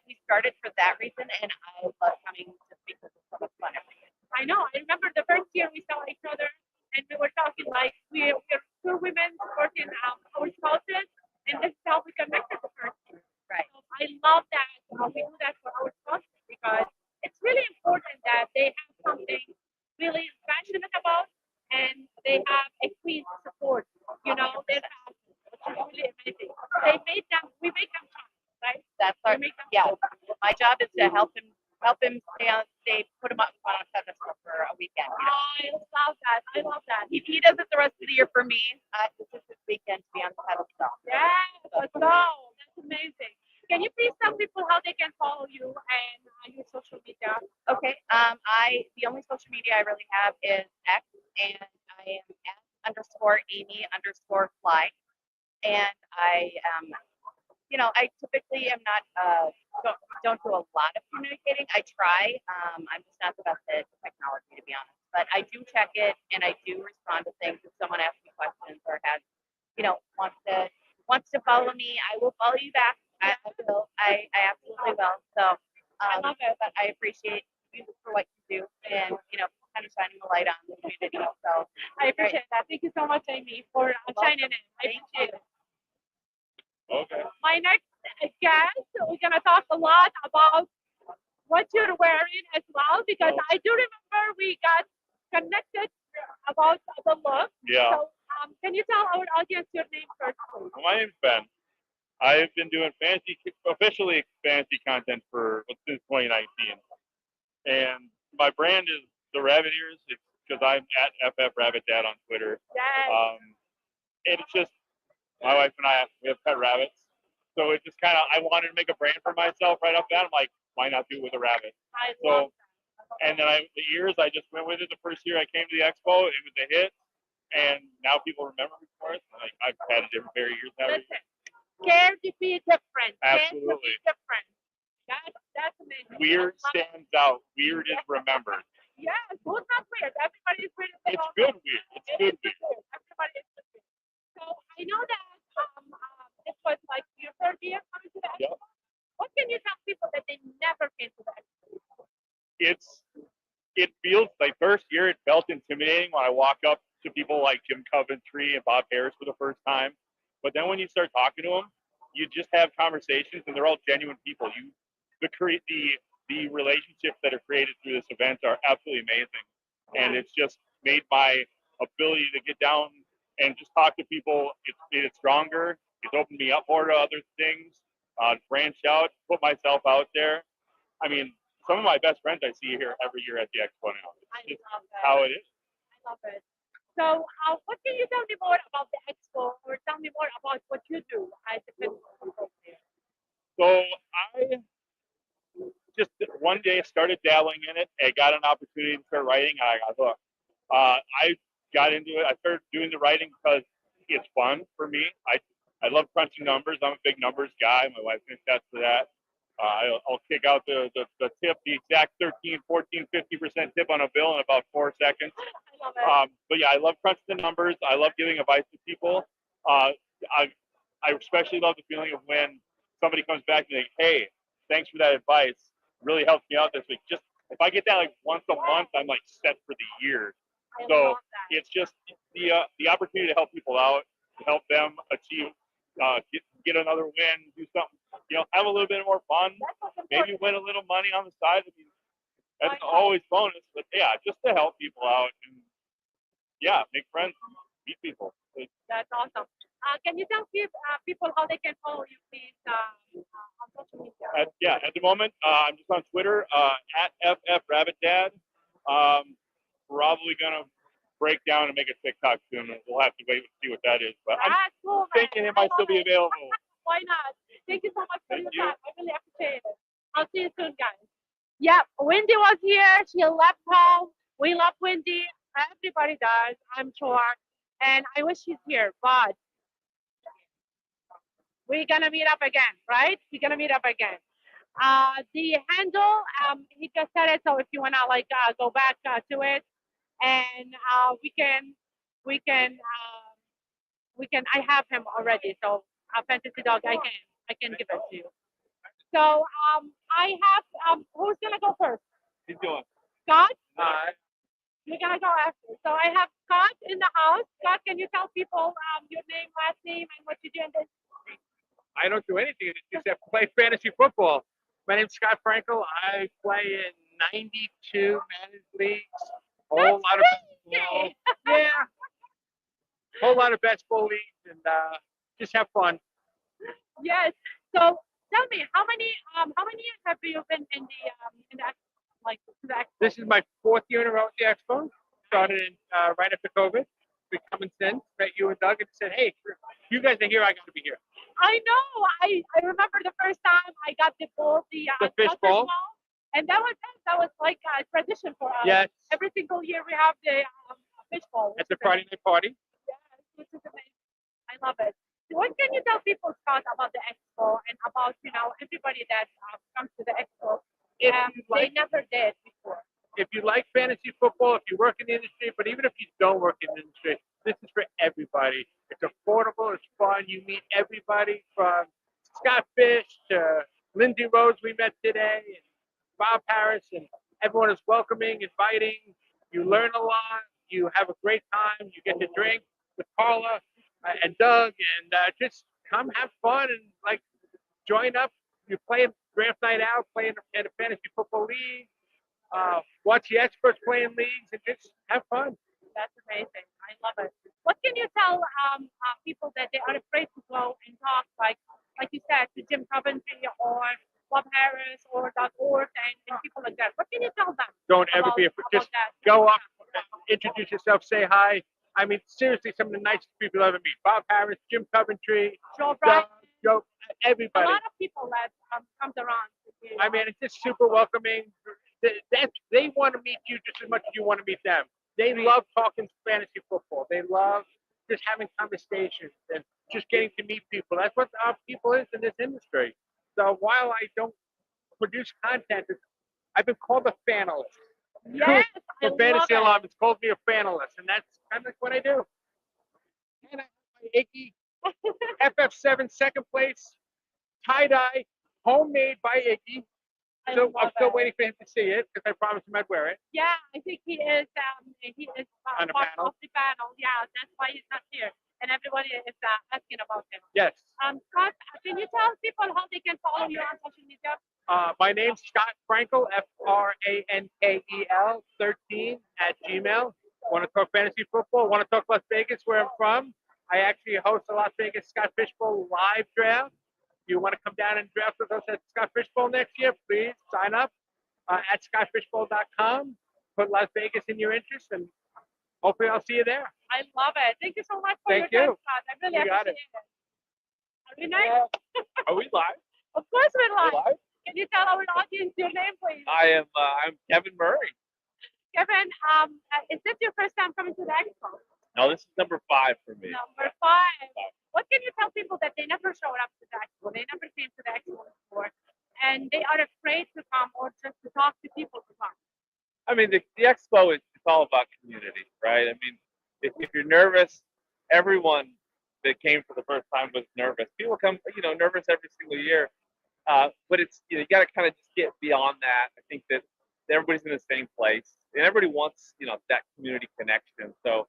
we started for that reason, and I love coming just because it's so much fun every year. I know. I remember the first year we saw each other and we were talking like we're two women supporting our spouses, and this is how we connected the first year. Right. So I love that we do that for our spouses because it's really important that they have something really passionate about and they have a queen support. Their passion, which is really amazing. We make them shine, right? That's our We make them yeah. shine. My job is to help him put him up on a pedestal for a weekend. I love that. I love that. He does it the rest of the year for me. This is his weekend to be on the pedestal. Yes, let's go. That's amazing. Can you please tell people how they can follow you and your social media? Okay. The only social media I really have is X, and I am @_Amy_fly, and I I typically am not don't do a lot of communicating. I try. I'm just not the best at technology, to be honest. But I do check it, and I do respond to things if someone asks me questions or has wants to follow me. I will follow you back. I will. I absolutely will. So I love it. but I appreciate you for what you do, and kind of shining a light on the community. So I appreciate that. Thank you so much, Amy, for shining in. I Thank appreciate it. Okay. My next guest, we're gonna talk a lot about what you're wearing as well, because I do remember we got connected about the look. Yeah. So, can you tell our audience your name first, please? Well, my name's Ben. I've been doing officially fantasy content since 2019, and my brand is the Rabbit Ears. It's because I'm at FF Rabbit Dad on Twitter. Yes. And it's just my wife and I we have pet rabbits, so it just kind of I wanted to make a brand for myself right off the bat. I'm like, why not do it with a rabbit? I So, love that. and then the years I just went with it. The first year I came to the expo, it was a hit, and now people remember me for it. Like I've had a different pair of years now. Listen, care to be different. Care to be Absolutely. different. That's amazing. Weird I love it. stands out. Weird is remembered. Yes, who's not weird? Everybody's weird. in their It's own good way. weird. It's It good is weird. weird. Everybody is weird. So I know that it was like your third year coming to the expo. Yep. What can you tell people that they never came to the expo? It feels like first year it felt intimidating when I walk up to people like Jim Coventry and Bob Harris for the first time. But then when you start talking to them, you just have conversations and they're all genuine people. The relationships that are created through this event are absolutely amazing. And it's just made my ability to get down and just talk to people, it's made it stronger. It's opened me up more to other things, branch out, put myself out there. I mean, some of my best friends I see here every year at the expo now. It's I love that. how it is. I love it. So, what can you tell me more about the expo, or tell me more about what you do as a business consultant? So I just one day started dabbling in it. I got an opportunity to start writing, and I got hooked. I got into it. I started doing the writing because it's fun for me. I love crunching numbers. I'm a big numbers guy. My wife can attest to that. I'll kick out the tip, the exact 13, 14, 50% tip on a bill in about 4 seconds. I love it. But yeah, I love crunching the numbers. I love giving advice to people. I especially love the feeling of when somebody comes back and like, hey, thanks for that advice. Really helped me out this week. Just if I get that like once a month, I'm like set for the year. I So love that. it's just the opportunity to help people out, to help them achieve, get another win, do something, have a little bit more fun, That's what's maybe important. win a little money on the side. I mean, that's Why not? always bonus, but yeah, just to help people out and yeah, make friends, meet people. That's awesome. Can you tell people how they can follow you, please, on social media? At the moment, I'm just on Twitter at FFRabbitDad. Probably gonna break down and make a TikTok soon. We'll have to wait and see what that is. But I'm That's cool, man. thinking it might I still love be it. available. Why not? Thank you so much for Thank your you. time. I really appreciate it. I'll see you soon, guys. Yeah, Wendy was here. She left home. We love Wendy. Everybody does, I'm sure. And I wish she's here, but we're gonna meet up again, right? We're gonna meet up again. The handle, he just said it. So if you wanna go back to it, and we can, I have him already. So a fantasy dog, I can give it to you. So I have who's gonna go first? He's going. Scott. You're gonna go after. So I have Scott in the house. Scott, can you tell people your name, last name, and what you do in this? I don't do anything except play fantasy football. My name's Scott Frankel. I play in 92 managed leagues. Whole lot of basketball. Yeah. Whole lot of basketball leagues and just have fun. Yes. So tell me, how many years have you been in the to the expo? This is my 4th year in a row at the expo. Started in, right after COVID. Been coming since. Met you and Doug and said, hey, you guys are here. I got to be here. I know. I remember the first time I got the fish bowl. And that was it. That was like a tradition for us. Yes. Every single year we have the fish bowl. At the Friday night party. Yes, which is amazing. I love it. So what can you tell people, Scott, about the expo and about everybody that comes to the expo? If you they like, never did before. if you like fantasy football, if you work in the industry, but even if you don't work in the industry, this is for everybody. It's affordable, it's fun. You meet everybody from Scott Fish to Lindsay Rhodes we met today, and Bob Harris, and everyone is welcoming, inviting. You learn a lot. You have a great time. You get to drink with Carla and Doug, and just come have fun and like join up. You play a draft night out, play in a fantasy football league, watch the experts play in leagues, and just have fun. That's amazing. I love it. What can you tell people that they are afraid to go and talk, like you said, to Jim Coventry or Bob Harris or Doug Orth and people like that? What can you tell them? Don't ever be afraid. Just that? go up, introduce yourself, say hi. I mean, seriously, some of the nicest people I've ever meet. Bob Harris, Jim Coventry, Joe Doug, Brian. Joe, A everybody. lot of people that comes around. I mean, it's just super welcoming. They want to meet you just as much as you want to meet them. They love talking fantasy football. They love just having conversations and just getting to meet people. That's what our people is in this industry. So while I don't produce content, I've been called a fanalist. Yes, I For love Fantasy it. Alarm, it's called me a fanalist, and that's kind of what I do. And I have my Iggy FF7 second place tie-dye, homemade by Iggy. I So I'm love still it. waiting for him to see it because I promised him I'd wear it. Yeah, I think he is On the part panel? of the panel. Yeah, that's why he's not here, and everybody is asking about him. Yes. Scott, can you tell people how they can follow you on social media? My name's Scott Frankel, Frankel 13 at Gmail. Want to talk fantasy football? Want to talk Las Vegas, where I'm from? I actually host a Las Vegas Scott Fishbowl live draft. If you want to come down and draft with us at Scott Fishbowl next year, please sign up at scottfishbowl.com. Put Las Vegas in your interest, and hopefully I'll see you there. I love it. Thank you so much for Thank your you. time, Scott. I really You got appreciate it. Are we nice? Are we live? Of course we're live. We're live? Can you tell our audience your name, please? I'm Kevin Murray. Kevin, is this your first time coming to the expo? No, this is number 5 for me. Number 5. What can you tell people that they never showed up to the expo? They never came to the expo before, and they are afraid to come or just to talk to people to come? I mean, the expo is it's all about community, right? I mean, if you're nervous, everyone that came for the first time was nervous. People come, nervous every single year. But it's you got to kind of just get beyond that. I think that everybody's in the same place, and everybody wants that community connection. So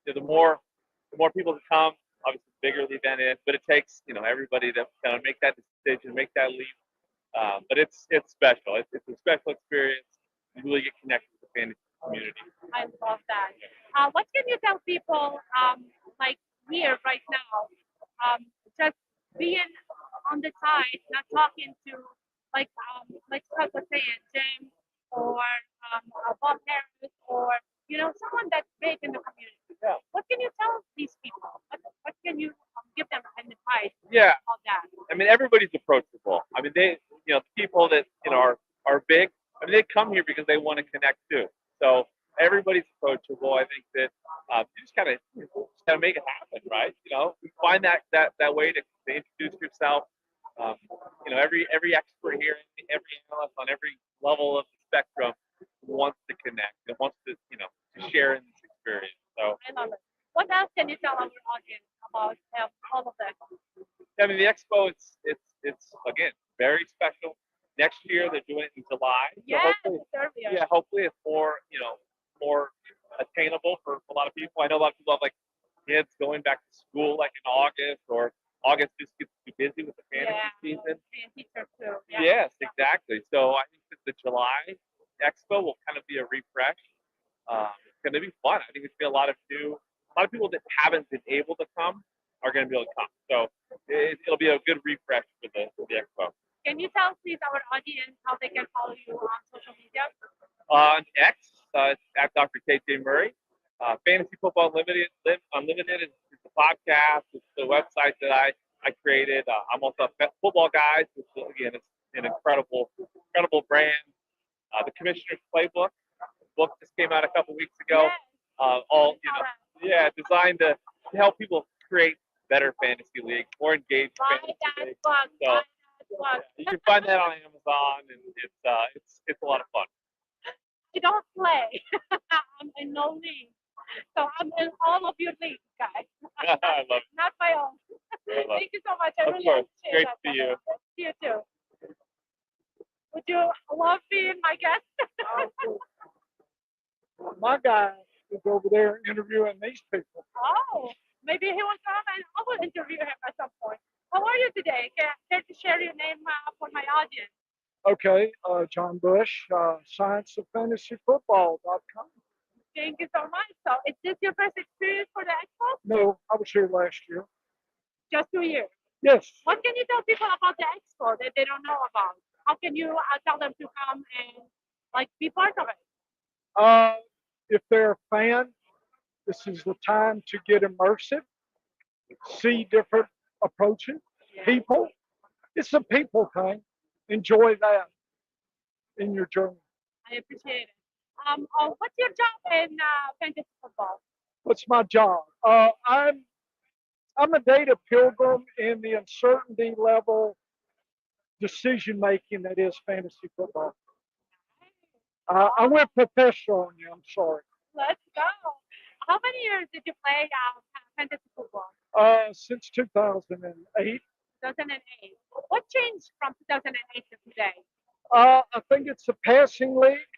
the more people that come, obviously the bigger the event is. But it takes everybody to kind of make that decision, make that leap. But it's special. It's a special experience. You really get connected with the fantasy community. I love that. What can you tell people like here right now? Just being on the side, not talking to like Scott was saying, Jim or Bob Harris or someone that's big in the community. Yeah. What can you tell these people? What can you give them an advice Yeah. about that? I mean, everybody's approachable. I mean, people that are big. I mean, they come here because they want to connect too. So everybody's approachable. I think that you just kind of make it happen, right? You find that way to introduce yourself. Every expert here, every analyst on every level of the spectrum wants to connect and wants to to share in this experience. So I love it. What else can you tell our audience about all of that? I mean, the expo it's again very special. Next year they're doing it in July. So Yes, hopefully, it's earlier. yeah, hopefully it's more attainable for a lot of people. I know a lot of people have like kids going back to school like in August, or August just gets too busy with the fantasy season. And teacher too. Yeah. Yes, exactly. So I think that the July expo will kind of be a refresh. It's going to be fun. I think it's going to be a lot of people that haven't been able to come are going to be able to come. So it'll be a good refresh for the expo. Can you tell please our audience how they can follow you on social media? On X, it's at Dr. KJ Murray. Fantasy Football Unlimited is the podcast. It's the website that I created. I'm also a Football Guys, which again is an incredible brand. The Commissioner's Playbook book just came out a couple weeks ago. Yes. Designed to help people create better fantasy leagues, more engaged Buy fantasy that leagues. book. So, Buy that book. you can find that on Amazon, and it's a lot of fun. I don't play. I'm in no league. So I'm in all of your leagues, guys. I love it. Not my own. I love Thank you so much. I Of really course. appreciate Great that. to see you. See you too. Would you love being my guest? My guy is over there interviewing these people. Oh, maybe he will come and I will interview him at some point. How are you today? Can you share your name for my audience? Okay, John Bush, scienceoffantasyfootball.com. Thank you so much. So, is this your first experience for the expo? No, I was here last year. Just 2 years. Yes. What can you tell people about the expo that they don't know about? How can you tell them to come and like be part of it? If they're a fan, this is the time to get immersive, see different approaches, people. It's a people thing. Enjoy that in your journey. I appreciate it. What's your job in fantasy football? What's my job? I'm a data pilgrim in the uncertainty level decision making that is fantasy football. I went professional on you. I'm sorry. Let's go. How many years did you play fantasy football? Since 2008. 2008. What changed from 2008 to today? I think it's a passing league.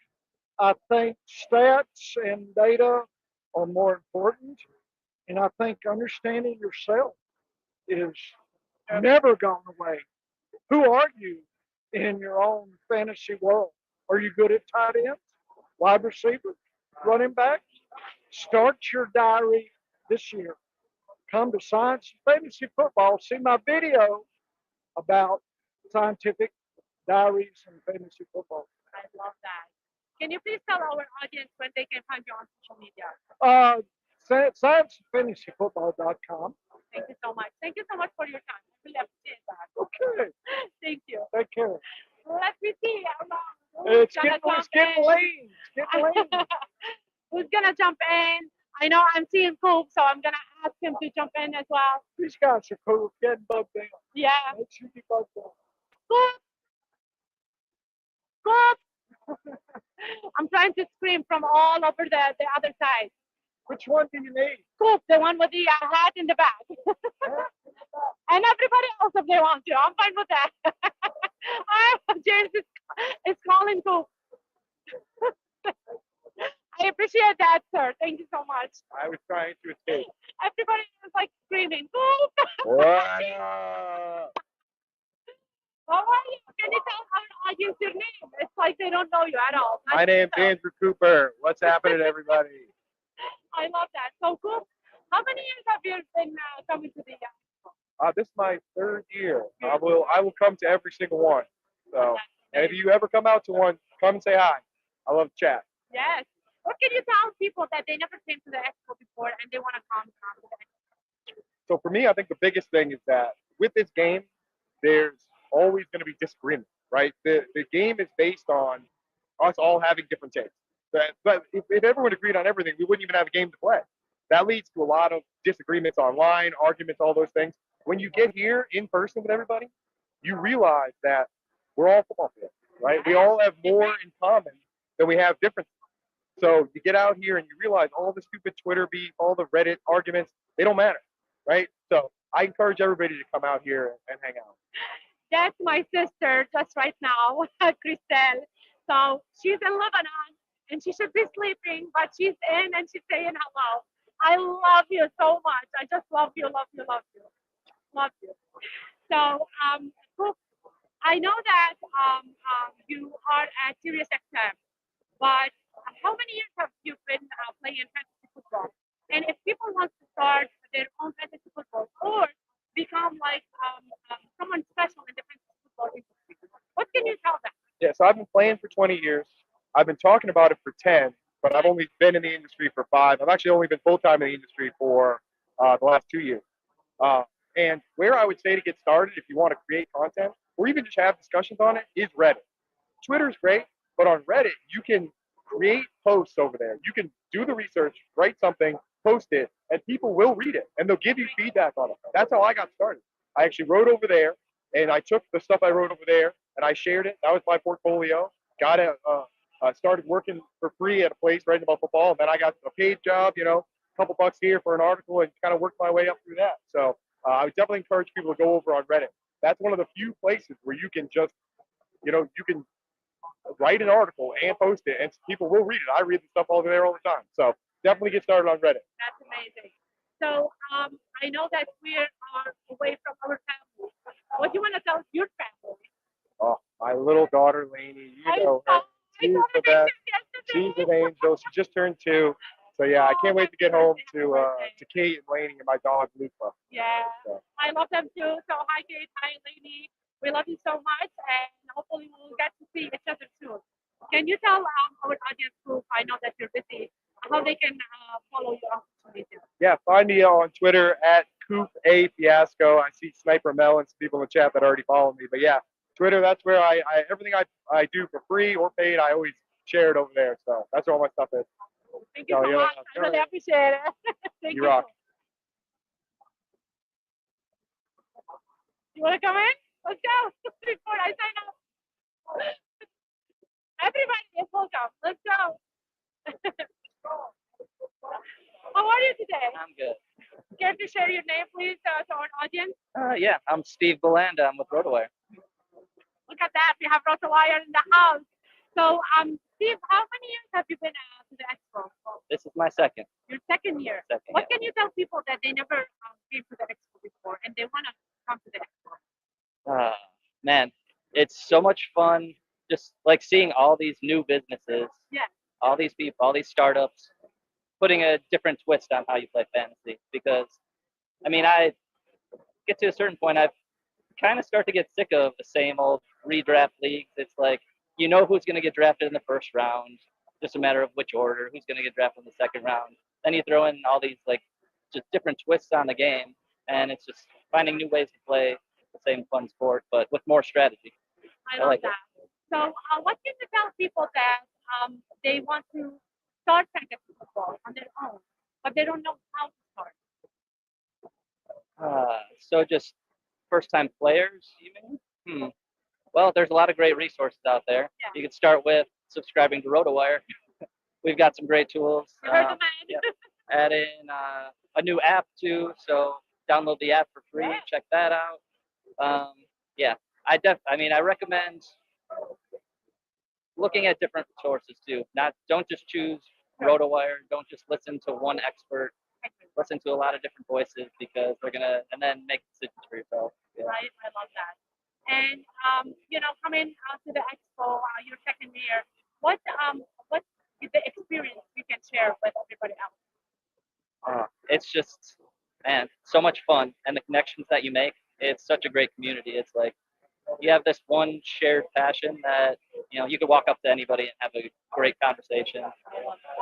I think stats and data are more important. And I think understanding yourself is never gone away. Who are you in your own fantasy world? Are you good at tight ends, wide receivers, running backs? Start your diary this year. Come to Science and Fantasy Football. See my video about scientific diaries and fantasy football. I love that. Can you please tell our audience when they can find you on social media? Science-fantasyfootball.com. Thank you so much. Thank you so much for your time. I really appreciate that. Okay. Thank you. Take care. Let me see. It's getting lean. It's getting lean. Who's gonna jump in? I know I'm seeing Coop, so I'm gonna ask him to jump in as well. These guys are cool. Getting bugged down. Yeah. Make sure you bug down. Coop! Coop! I'm trying to scream from all over the other side. Which one do you need? Coop, the one with the hat in the back. And everybody else if they want to. I'm fine with that. James is calling Coop. I appreciate that, sir. Thank you so much. I was trying to escape. Everybody is like screaming, Coop! What? How are you? Can you tell our audience your name? It's like they don't know you at all. My name's Andrew Cooper. What's happening, everybody? I love that. So, Coop, how many years have you been coming to the This is my third year. I will come to every single one. So, and if you ever come out to one, come and say hi. I love to chat. Yes. What can you tell people that they never came to the expo before and they want to come to the expo? So for me, I think the biggest thing is that with this game, there's always going to be disagreement, right? The game is based on us all having different takes. But if everyone agreed on everything, we wouldn't even have a game to play. That leads to a lot of disagreements online, arguments, all those things. When you get here in person with everybody, you realize that we're all football fans, right? We all have more in common than we have differences. So you get out here and you realize all the stupid Twitter beef, all the Reddit arguments, they don't matter, right? So I encourage everybody to come out here and hang out. That's my sister just right now, Christelle. So she's in Lebanon and she should be sleeping, but she's in and she's saying hello. I love you so much. I just love you, love you, love you, love you. So, I know that you are at Sirius XM, but how many years have you been playing fantasy football? And if people want to start their own fantasy football or become like someone special in the fantasy football industry, what can you tell them? Yeah, so I've been playing for 20 years. I've been talking about it for 10, but I've only been in the industry for 5. I've actually only been full-time in the industry for the last 2 years. And where I would say to get started, if you want to create content or even just have discussions on it, is Reddit. Twitter's great, but on Reddit, you can create posts over there. You can do the research, write something, post it, and people will read it, and they'll give you feedback on it. That's how I got started. I actually wrote over there, and I took the stuff I wrote over there, and I shared it. That was my portfolio. Started working for free at a place writing about football, and then I got a paid job, a couple bucks here for an article, and kind of worked my way up through that. So I would definitely encourage people to go over on Reddit. That's one of the few places where you can just, you can write an article and post it, and people will read it. I read the stuff over there all the time. So definitely get started on Reddit. That's amazing. So I know that we are away from our family. What do you want to tell your family? Oh, my little daughter Lainey, you know her. She's the best. She's an angel. She just turned 2. So yeah, I can't wait to get home to Kate and Lainey and my dog Luca. Yeah, So. I love them too. So hi Kate, hi Lainey. We love you so much, and hopefully we'll get to see each other soon. Can you tell our audience who I know that you're busy how they can follow you on social media? Yeah, find me on Twitter at a Fiasco. I see Sniper Mel and some people in the chat that already follow me. But yeah, Twitter, that's where I everything I do for free or paid, I always share it over there. So that's where all my stuff is. Thank you so much. I really appreciate it. Thank you. rock. You want to come in? Let's go. Before I sign up. Everybody is welcome. Let's go. How are you today? I'm good. Care to share your name, please, to our audience? Yeah, I'm Steve Belanda. I'm with RotoWire. Look at that. We have Rotowire in the house. So, Steve, how many years have you been to the expo? This is my second. Your second year. What can you tell people that they never came to the expo before and they want to come to the expo? Man, it's so much fun just like seeing all these new businesses, Yeah. all these people, all these startups, putting a different twist on how you play fantasy. Because, I mean, I get to a certain point, I've kind of start to get sick of the same old redraft leagues. It's like, you know who's going to get drafted in the first round, just a matter of which order, who's going to get drafted in the second round. Then you throw in all these like just different twists on the game, and it's just finding new ways to play the same fun sport, but with more strategy. I love like that. So, what can you tell people that they want to start fantasy football on their own, but they don't know how to start? So just first-time players, you mean? Well, there's a lot of great resources out there. Yeah. You can start with subscribing to RotoWire. We've got some great tools. You heard the man. Yeah. Add in a new app too, so download the app for free. Yeah. Check that out. Yeah, I mean, I recommend looking at different sources too. Don't just choose RotoWire. Don't just listen to one expert. Listen to a lot of different voices because they're gonna, and then make decisions for yourself. Yeah. Right, I love that. And coming to the expo, your second year, what is the experience you can share with everybody else? It's just, man, so much fun, and the connections that you make. It's such a great community. It's like you have this one shared passion that you could walk up to anybody and have a great conversation.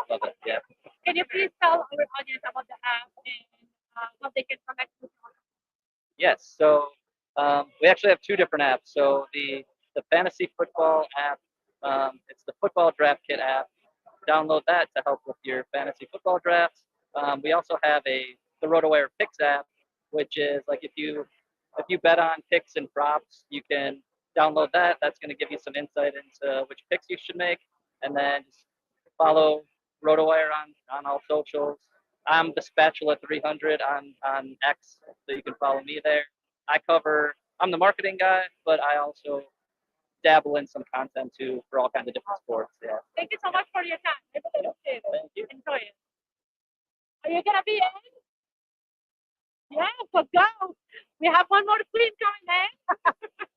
Love it. Yeah. Can you please tell our audience about the app and how they can connect with you? Yes. So we actually have 2 different apps. So the fantasy football app, it's the football draft kit app. Download that to help with your fantasy football drafts. We also have the RotoWire Picks app, which is like if you bet on picks and props, you can download that. That's going to give you some insight into which picks you should make, and then just follow RotoWire on all socials. I'm the Spatula 300 on X, so you can follow me there. I'm the marketing guy, but I also dabble in some content too for all kinds of different sports. Yeah. Thank you so much for your time. I really appreciate it. Thank you. Enjoy it. Are you gonna be in? Yes, let's go. We have one more queen coming in.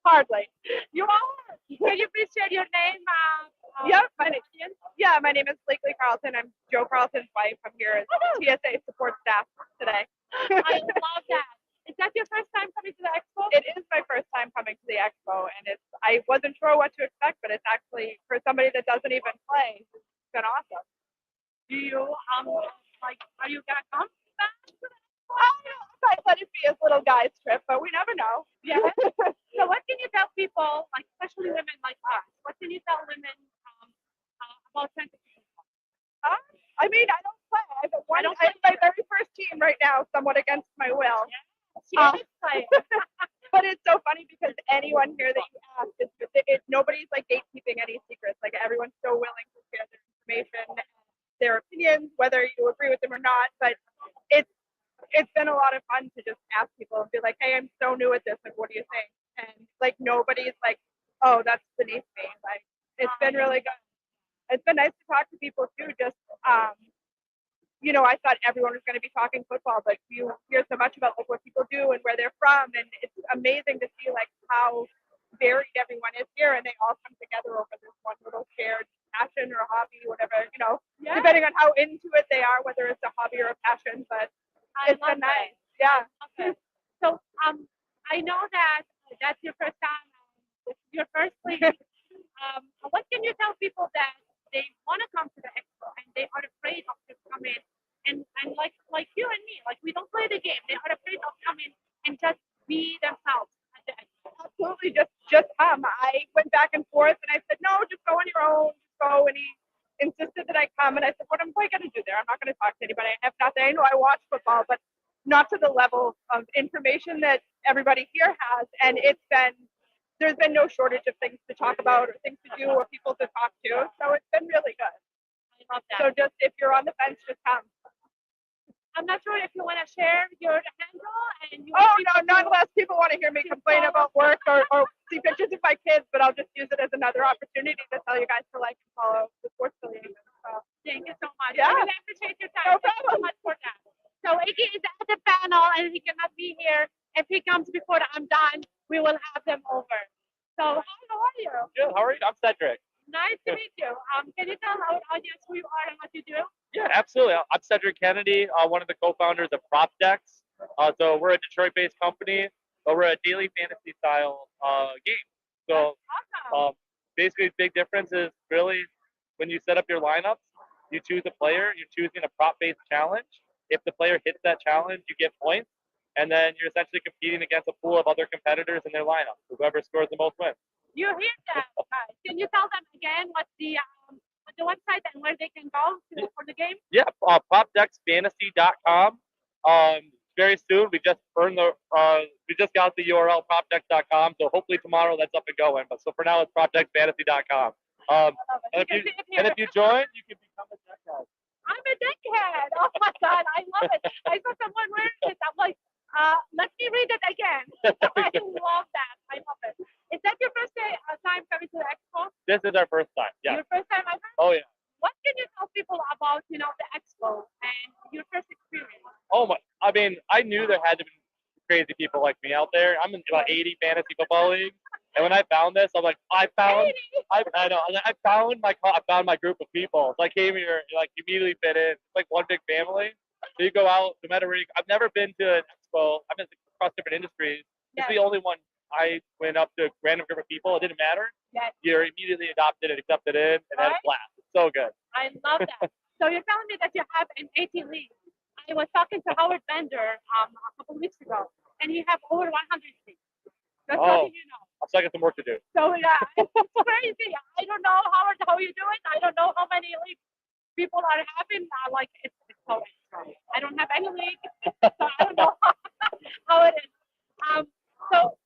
Hardly. You are. Can you please share your name? Yep, my name is Blakely Carlton. I'm Joe Carlton's wife. I'm here as TSA support staff today. I love that. Is that your first time coming to the expo? It is my first time coming to the expo, and I wasn't sure what to expect, but it's actually, for somebody that doesn't even play, it's been awesome. Do you are you gonna come back? I let it be a little guy's trip, but we never know. Yeah. So what can you tell people, like especially women like us? What can you tell women about fantasy football? I mean, I don't play. I have my very first team right now, somewhat against my will. Yeah. She is playing. But it's so funny because anyone here that you ask, nobody's like gatekeeping any secrets. Like everyone's so willing to share their information, their opinions, whether you agree with them or not. But it's been a lot of fun to just ask people and be like, hey, I'm so new at this. Like, what do you think? And like nobody's like, oh, that's beneath me. Like It's been really good. It's been nice to talk to people too. Just I thought everyone was going to be talking football, but you hear so much about like what people do and where they're from, and it's amazing to see like how varied everyone is here, and they all come together over this one little shared passion or hobby, whatever depending on how into it they are, whether it's a hobby or a passion. But it's been nice. Yeah. Okay. So I know that that's your first time, this is your first league. What can you tell people that they want to come to the expo and they are afraid of just coming and like you and me, like we don't play the game. They are afraid of coming and just be themselves at the expo. Absolutely, just come. I went back and forth, and I said, no, just go on your own, just go. And he insisted that I come, and I said, what am I going to do there? I'm not going to talk to anybody. I have nothing. I know I watch football, but not to the level of information that everybody here has. And there's been no shortage of things to talk about or things to do or people to talk to. So it's been really good. I love that. So just if you're on the fence, just come. I'm not sure if you want to share your handle and you. Oh no, not unless people want to hear me complain about work or see pictures of my kids, but I'll just use it as another opportunity to tell you guys to like and follow the sports affiliation. So Thank you so much. Yeah. I really appreciate your time. No Thank you so problem. much for that. So a.k.a. is at the panel and he cannot be here. If he comes before I'm done, we will have them over. So hi, how are you? Good. How are you? I'm Cedric. Nice to meet you. Can you tell our audience who you are and what you do? Yeah, absolutely. I'm Cedric Kennedy, one of the co-founders of PropDex. So we're a Detroit-based company, but we're a daily fantasy style game. So Awesome. basically, the big difference is really when you set up your lineups, you choose a player, you're choosing a prop-based challenge. If the player hits that challenge, you get points, and then you're essentially competing against a pool of other competitors in their lineup. So whoever scores the most wins. You hear that, guys? Can you tell them again what's the website and where they can go for the game? Yeah, propdexfantasy.com. Very soon, we just got the URL propdex.com, so hopefully tomorrow that's up and going. But so for now, it's propdexfantasy.com. And if you join, you can become a deck head. I'm a dickhead. Oh my god, I love it. I saw someone wearing it. I'm like, let me read it again. I love that. I love it. Is that your first time coming to the expo? This is our first time. Yeah. Your first time ever? Oh yeah. What can you tell people about, the expo and your first experience? Oh my. I mean, I knew there had to be crazy people like me out there. I'm in about 80 fantasy football leagues, and when I found this, I'm like, I know. I found my group of people. So I came here, like immediately fit in. It's like one big family. So you go out, no matter where you. I've never been to an expo. I've been across different industries. This is the only one I went up to a random group of people. It didn't matter. Yes. You're immediately adopted and accepted in and had a blast. It's so good. I love that. So you're telling me that you have an 80 league. I was talking to Howard Bender a couple weeks ago, and you have over 100 leagues. That's what you know. I still got some work to do. So yeah, it's crazy. I don't know, Howard, how you do it. I don't know how many leagues people are having. It's so extra. I don't have any league, so I don't know how it is. So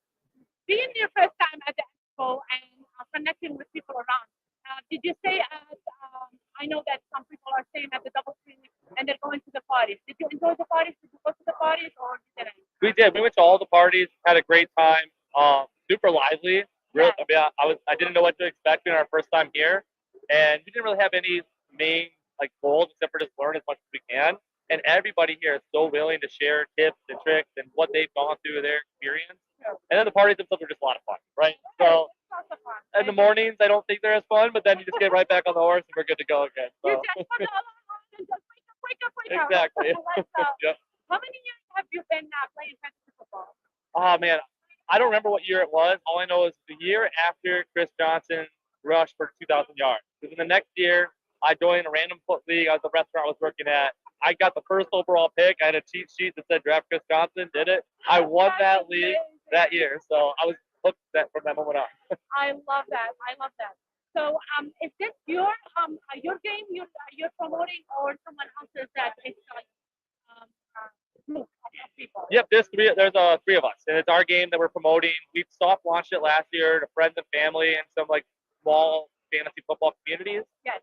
being your first time at the expo and connecting with people around, did you stay at? I know that some people are staying at the double screen and they're going to the parties. Did you enjoy the parties? Did you go to the parties or you didn't? We did. We went to all the parties, had a great time. Super lively. Really, I didn't know what to expect in our first time here, and we didn't really have any main goals except for just learn as much as we can. And everybody here is so willing to share tips and tricks and what they've gone through their experience. And then the parties themselves are just a lot of fun, right? So in the mornings, I don't think they're as fun, but then you just get right back on the horse and we're good to go again. So. You just want to just wake up. Exactly. Yep. How many years have you been playing fantasy football? Oh man, I don't remember what year it was. All I know is the year after Chris Johnson rushed for 2,000 yards. Because in the next year, I joined a random foot league. I was the restaurant I was working at. I got the first overall pick. I had a cheat sheet that said draft Chris Johnson. Did it? I won that league that year. So I was hooked from that moment on. I love that. So is this your game you're promoting or someone else's that it's like group of people? Yep, there's three of us, and it's our game that we're promoting. We soft launched it last year to friends and family and some small fantasy football communities. Yes.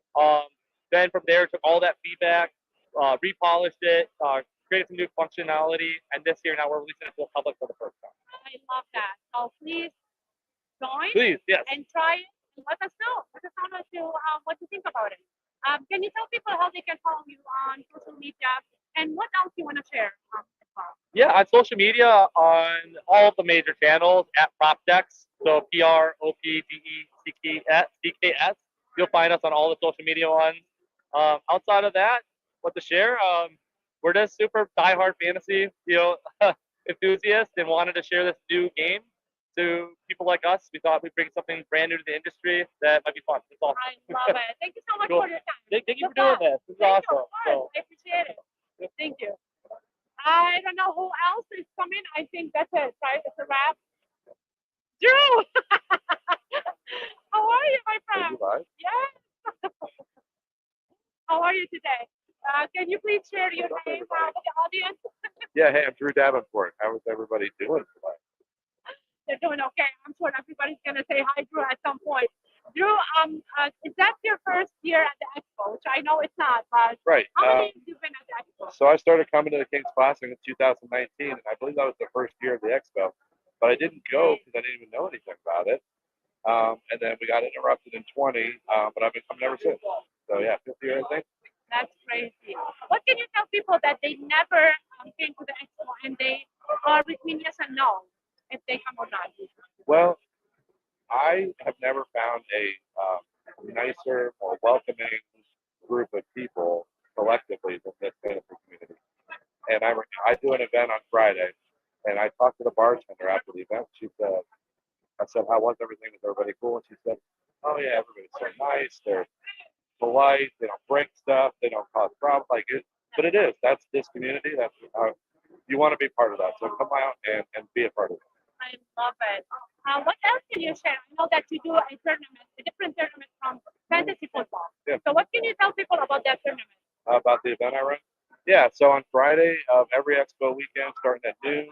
Then from there, took all that feedback, repolished it, created some new functionality, and this year now we're releasing it to the public for the first time. I love that. So please join. Please, yes. And try it. And let us know. Let us know what you think about it. Can you tell people how they can follow you on social media and what else you want to share as well? Yeah, on social media, on all of the major channels at PropDex. So PROPDECKS. You'll find us on all the social media ones. Outside of that, what to share? We're just super diehard fantasy, enthusiasts, and wanted to share this new game to people like us. We thought we'd bring something brand new to the industry that might be fun. That's all. I love it. Thank you so much Cool. for your time. Thank you for Good doing luck. this. This is Thank you, awesome. of course. I appreciate it. Thank you. I don't know who else is coming. I think that's it, right? It's a wrap. Drew! How are you, my friend? Yes. How are you today? Can you please share your name with the audience? Yeah, hey, I'm Drew Davenport. How is everybody doing today? They're doing okay. I'm sure everybody's gonna say hi, Drew, at some point. Drew, is that your first year at the expo? Which I know it's not, but Right. how many years you've been at the expo? So I started coming to the King's Classic in 2019, and I believe that was the first year of the expo. But I didn't go because I didn't even know anything about it. And then we got interrupted in 20, but I've been coming ever since. So yeah, 50 years, I think. That's crazy. What can you tell people that they never came to the expo and they are between yes and no if they come or not? Well, I have never found a nicer, more welcoming group of people collectively than this fantasy community. And I do an event on Friday, and I talked to the bartender after the event. She said, I said, how was everything? Is everybody cool? And she said, oh yeah, everybody's so nice. They're polite. They don't break stuff. They don't cause problems. Like it, but it is. That's this community. That's you want to be part of that. So come out and be a part of it. I love it. What else can you share? I know that you do a tournament, a different tournament from fantasy football. Yeah. So what can you tell people about that tournament? About the event I run? Yeah. So on Friday of every expo weekend, starting at noon,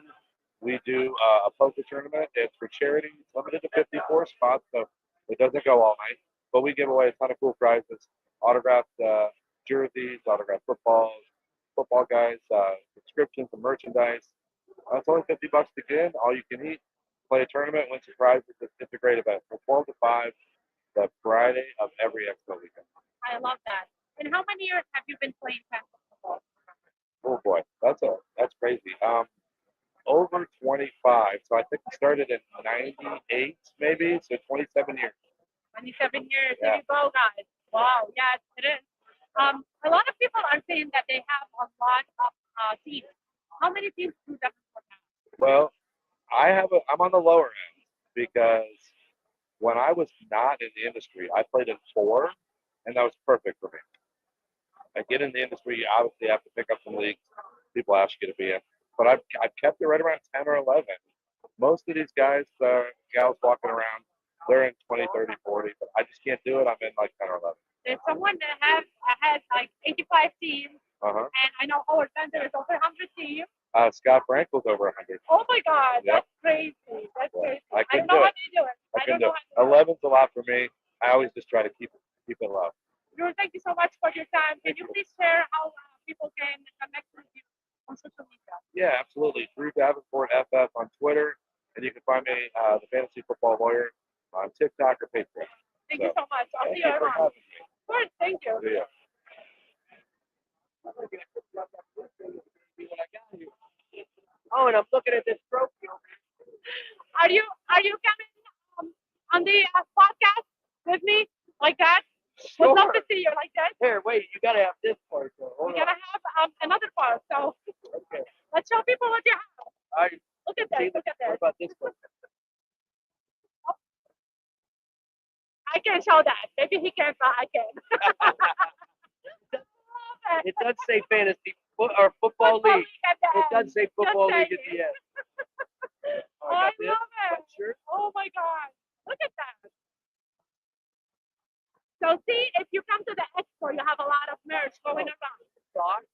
we do a poker tournament. It's for charity. It's limited to 54 spots, so it doesn't go all night. But we give away a ton of cool prizes, autographed jerseys, autographed football guys, subscriptions and merchandise. It's only $50 to get in. All you can eat. Play a tournament, win some prizes. It's a great event. From 12 to 5, the Friday of every expo weekend. I love that. And how many years have you been playing fantasy football? Oh boy, that's crazy. Over 25. So I think we started in '98, maybe. So 27 years. 27 years. Yeah. There you go, guys. Wow. Yes, it is. A lot of people are saying that they have a lot of teams. How many teams do that have? Well, I'm on the lower end because when I was not in the industry, I played in 4, and that was perfect for me. I get in the industry, you obviously have to pick up some leagues people ask you to be in. But I've kept it right around 10 or 11. Most of these guys, gals walking around, they're in 20, 30, 40, but I just can't do it. I'm in like 10 or 11. There's someone that has like 85 teams, Uh-huh. and I know Howard Center is over 100 teams. Scott Frankel's over 100. Oh my God, Yep. that's crazy. That's Yeah. crazy. I I couldn't don't know do how it. they do it. I I can don't do know how it. to do it. 11's a lot for me. I always just try to keep it low. Drew, thank you so much for your time. Can you please share how people can connect with you on social media? Yeah, absolutely. Drew Davenport FF on Twitter, and you can find me, the Fantasy Football Lawyer, on TikTok or Facebook. Thank you so much. I'll Thank see you you for around. having me. Of course, thank you. See ya. Oh, and I'm looking at this trophy. Are you coming on the podcast with me like that? Would love to Sure. see you like that. Here, wait, you gotta have this part. So We're hold gonna on. have another part. So Okay. let's show people what you have. All right. Look at See, this. Look at what this. about this one? I can't show that. Maybe he can, but I can. It does say fantasy or football league. at the It end. does say Just football league saying. at the end. I got this. love it. Sure. Oh my God. Look at that. So see, if you come to the expo, you have a lot of merch going around. Socks.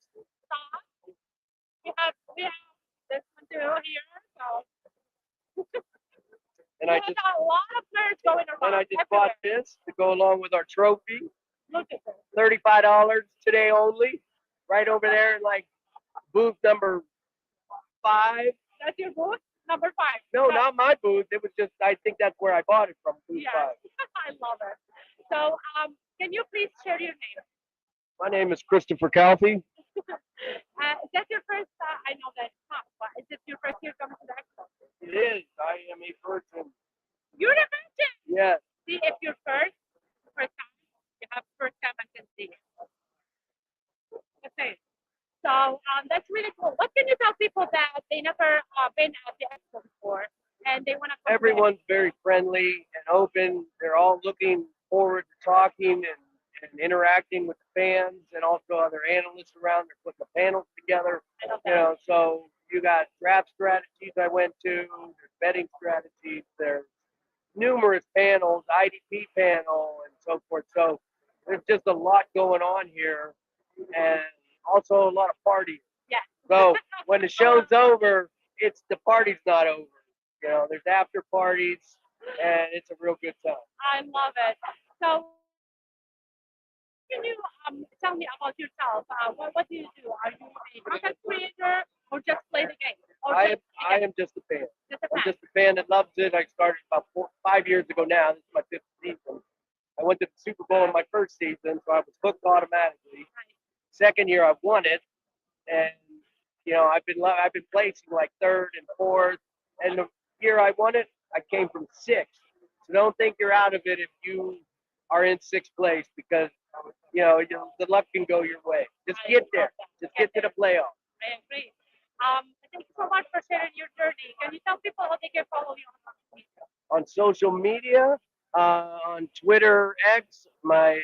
Socks. We have this one too here. So And I we just have a lot of merch going around. and I just everywhere. bought this to go along with our trophy. Look at this. $35 today only. Right over there, like booth number 5. That's your booth, number 5. No, not my booth. It was just I think that's where I bought it from. Booth Yeah. 5. I love it. So Can you please share your name? My name is Christopher Calfee. Is that your first? I know that it's not, but is it your first year coming to the expo? It is. I am a virgin. You're the virgin. Yes. See, if you're first time, you have first time I can see. Okay. So that's really cool. What can you tell people that they never been at the expo before and they want to come? Everyone's very friendly and open. They're all looking forward to talking and interacting with the fans and also other analysts around. They're putting the panels together. So you got draft strategies I went to, there's betting strategies, there's numerous panels, IDP panel, and so forth. So there's just a lot going on here, and also a lot of parties. Yeah. So when the show's over, it's the party's not over. There's after parties, and it's a real good time. I love it. So can you tell me about yourself? What do you do? Are you a content creator or just play the game? Or I just am just a fan. just a I'm fan? just a fan that loves it. I started about 5 years ago now. This is my 5th season. I went to the Super Bowl in my first season, so I was hooked automatically. Second year I won it, and I've been placing like third and fourth. And the year I won it, I came from sixth. So don't think you're out of it if you are in sixth place, because the luck can go your way. Just get there. Just get to the playoffs. I agree. Thank you so much for sharing your journey. Can you tell people how they can follow you on social media? On social media, on Twitter, X, it's my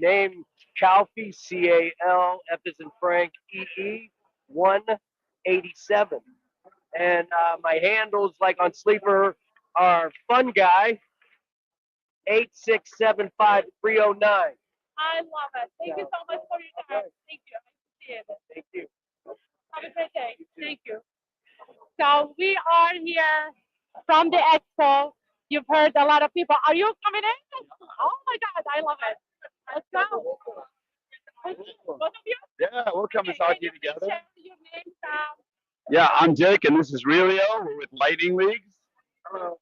name, Calfee, CAL, F as in Frank, EE, 187. And my handles, like on Sleeper, are Fun Guy, 8675309. I love it. Thank you so much for your time. Thank you. I appreciate it. Thank you. Have a great day. Thank you. So we are here from the expo. You've heard a lot of people. Are you coming in? Oh my God, I love it. Let's go. Both of you? Yeah, we'll come and Okay, talk can to you please together. share your names? Yeah, I'm Dick, and this is Relio. We're with Lightning Leagues. How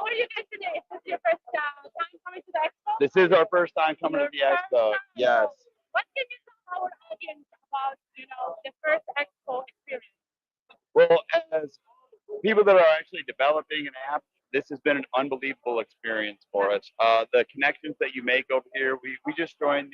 are you guys today? Is this your first time coming to the expo? This is our first time coming to the Your first expo. time? Yes. What can you tell our audience about, the first expo experience? Well, as people that are actually developing an app, this has been an unbelievable experience for us. The connections that you make over here. We just joined